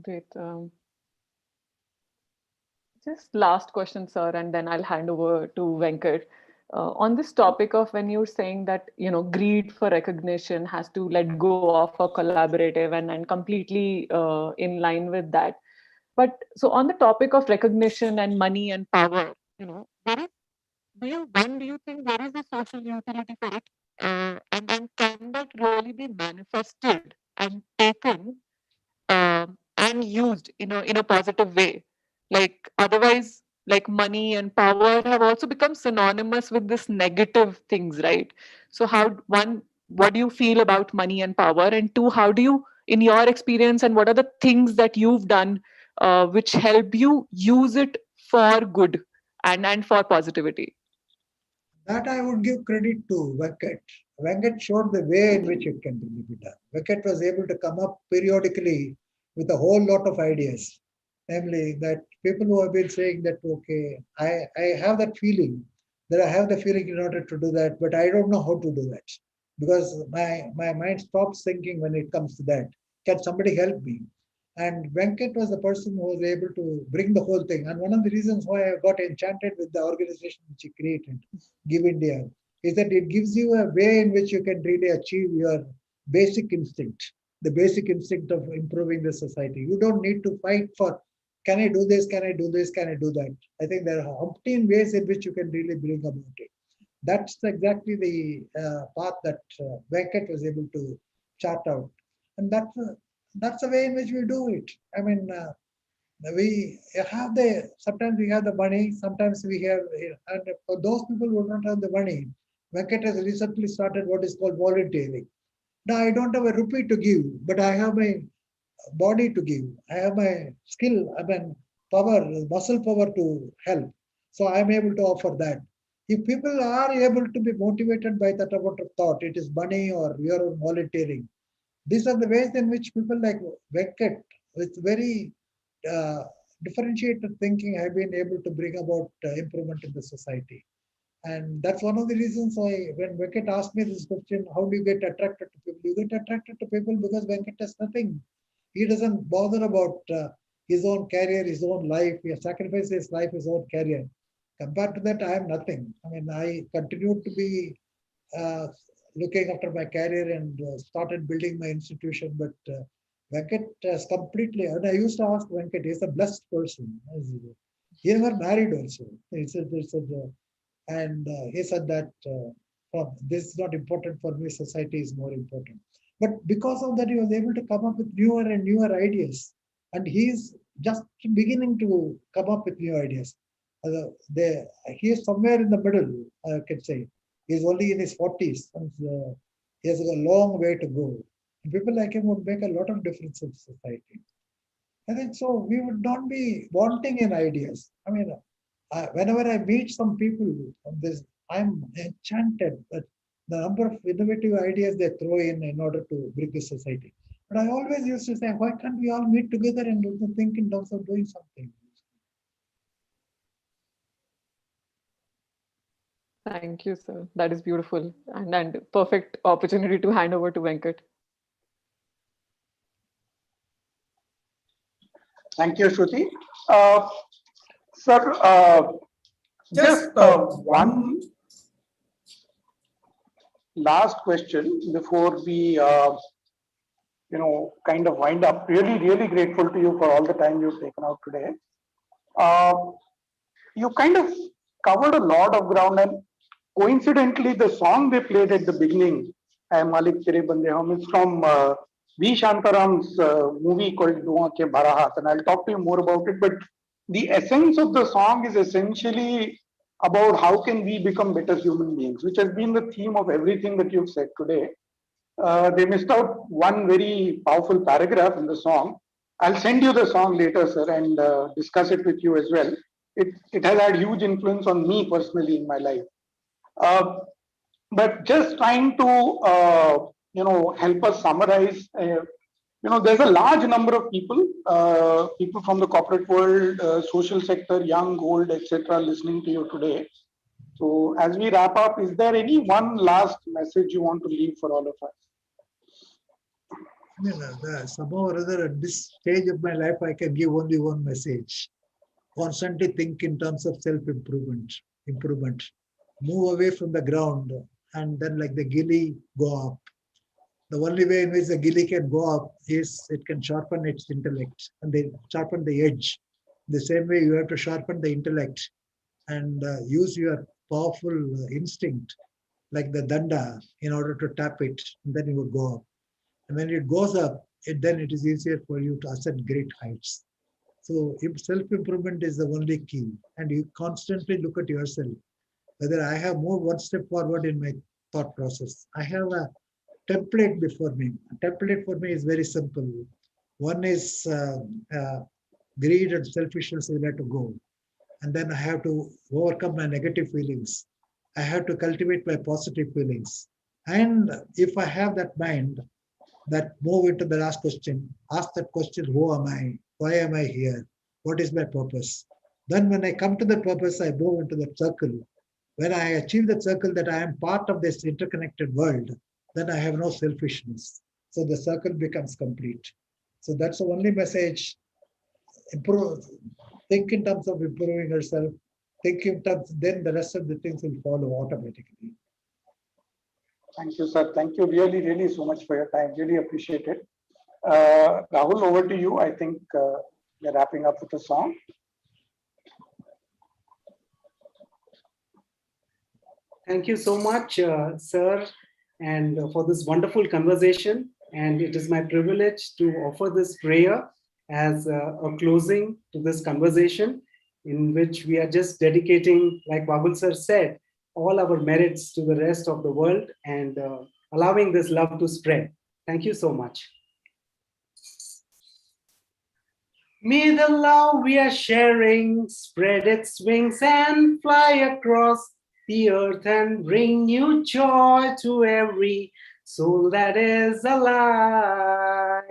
Great. Just last question, sir, and then I'll hand over to Venkat. On this topic of when you're saying that, greed for recognition has to let go of a collaborative and completely in line with that. But so on the topic of recognition and money and power, there is, do you think there is a social utility for it? And then can that really be manifested and taken and used in a positive way? Like otherwise, like money and power have also become synonymous with this negative things, right? So how, one, what do you feel about money and power, and two, how do you, in your experience, and what are the things that you've done which help you use it for good and for positivity? That I would give credit to Venkat. Venkat showed the way in which it can really be done. Venkat was able to come up periodically with a whole lot of ideas. Namely, that people who have been saying that, okay, I have that feeling, that I have the feeling in order to do that, but I don't know how to do that. Because my mind stops thinking when it comes to that. Can somebody help me? And Venkat was the person who was able to bring the whole thing. And one of the reasons why I got enchanted with the organization which he created, Give India, is that it gives you a way in which you can really achieve your basic instinct, the basic instinct of improving the society. You don't need to fight for, can I do this, can I do this, can I do that? I think there are umpteen ways in which you can really bring about it. That's exactly the path that Venkat was able to chart out. And that's the way in which we do it. I mean, we have sometimes we have the money, sometimes we have, and for those people who don't have the money, Venkat has recently started what is called volunteering. Now, I don't have a rupee to give, but I have my body to give. I have my skill, I mean, power, muscle power to help. So I'm able to offer that. If people are able to be motivated by that amount of thought, it is money or your own volunteering. These are the ways in which people like Venkat, with very uh, differentiated thinking, have been able to bring about improvement in the society. And that's one of the reasons why when Venkat asked me this question, how do you get attracted to people? You get attracted to people because Venkat has nothing. He doesn't bother about his own career, his own life. He has sacrificed his life, his own career. Compared to that, I am nothing. I mean, I continued to be uh, looking after my career and started building my institution. But Venkat has completely, and I used to ask Venkat, he's a blessed person. He never married also. And he said that this is not important for me, society is more important. But because of that, he was able to come up with newer and newer ideas. And he's just beginning to come up with new ideas. He is somewhere in the middle, I can say. He's only in his 40s, and he has a long way to go. And people like him would make a lot of difference in society. I think so. We would not be wanting in ideas. I mean, whenever I meet some people on this, I'm enchanted that the number of innovative ideas they throw in order to bring the society. But I always used to say, why can't we all meet together and think in terms of doing something? Thank you, sir. That is beautiful and perfect opportunity to hand over to Venkat. Thank you, Shruti. Uh, Sir, just one last question before we, kind of wind up. Really, really grateful to you for all the time you've taken out today. Uh, you kind of covered a lot of ground, and coincidentally, the song they played at the beginning, "Ay Malik Tere Bande Hum," is from V. Shantaram's movie called "Dua Ke Barahat," and I'll talk to you more about it. But the essence of the song is essentially about how can we become better human beings, which has been the theme of everything that you've said today. They missed out one very powerful paragraph in the song. I'll send you the song later, sir, and discuss it with you as well. It has had huge influence on me personally in my life. Uh, but just trying to help us summarize. There's a large number of people, people from the corporate world, social sector, young, old, etc., listening to you today. So, as we wrap up, is there any one last message you want to leave for all of us? I mean, somehow or other, at this stage of my life, I can give only one message. Constantly think in terms of improvement. Move away from the ground, and then like the gilly, go up. The only way in which the gilly can go up is it can sharpen its intellect and they sharpen the edge. The same way you have to sharpen the intellect and use your powerful instinct like the danda in order to tap it, and then it will go up. And when it goes up, then it is easier for you to ascend great heights. So self-improvement is the only key. And you constantly look at yourself, whether I have moved one step forward in my thought process. I have a template before me. A template for me is very simple. One is greed and selfishness will have to go. And then I have to overcome my negative feelings. I have to cultivate my positive feelings. And if I have that mind, that move into the last question, ask that question, who am I? Why am I here? What is my purpose? Then when I come to the purpose, I move into that circle. When I achieve that circle that I am part of this interconnected world, then I have no selfishness. So the circle becomes complete. So that's the only message. Improve. Think in terms of improving yourself. Think in terms, then the rest of the things will follow automatically. Thank you, sir. Thank you really, really so much for your time. Really appreciate it. Rahul, over to you. I think we're wrapping up with a song. Thank you so much, sir, and for this wonderful conversation. And it is my privilege to offer this prayer as a closing to this conversation, in which we are just dedicating, like Vaghul sir said, all our merits to the rest of the world and allowing this love to spread. Thank you so much. May the love we are sharing spread its wings and fly across the earth and bring new joy to every soul that is alive.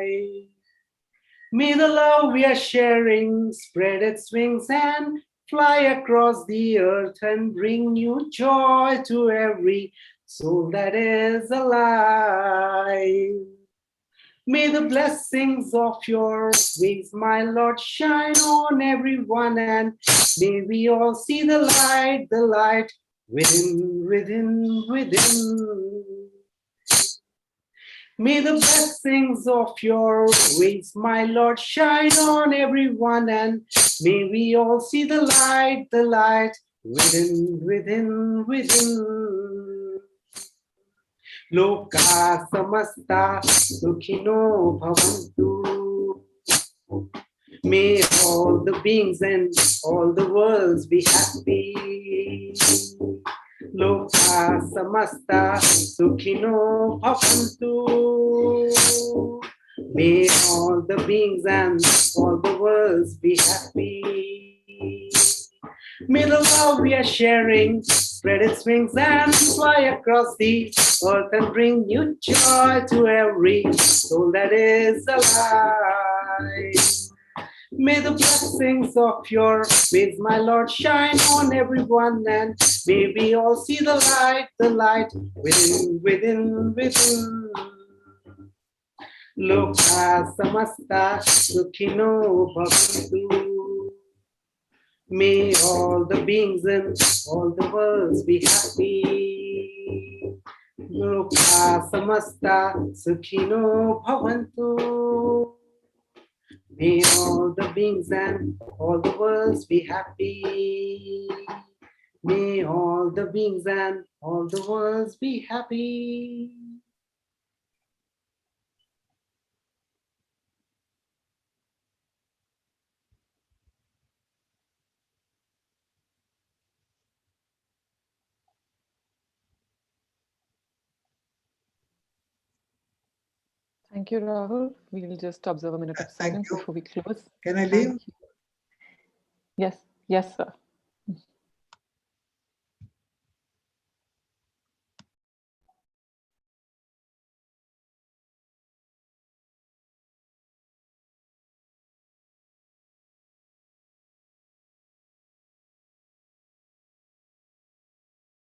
May the love we are sharing spread its wings and fly across the earth and bring new joy to every soul that is alive. May the blessings of your wings, my Lord, shine on everyone, and may we all see the light within, within, within. May the blessings of your wings, my Lord, shine on everyone, and may we all see the light within, within, within. Loka samasta sukhino bhavantu. May all the beings and all the worlds be happy. Loka samasta sukhino bhavantu. May all the beings and all the worlds be happy. May the love we are sharing spread its wings and fly across the earth and bring new joy to every soul that is alive. May the blessings of your ways, my Lord, shine on everyone, and may we all see the light within, within, within. Loka samasta sukhino bhavantu. May all the beings and all the worlds be happy. Loka samasta sukhino bhavantu. May all the beings and all the worlds be happy. May all the beings and all the worlds be happy. Thank you, Rahul. We'll just observe a minute of Thank silence you. before we close. Can I Thank leave? you. Yes, yes, sir.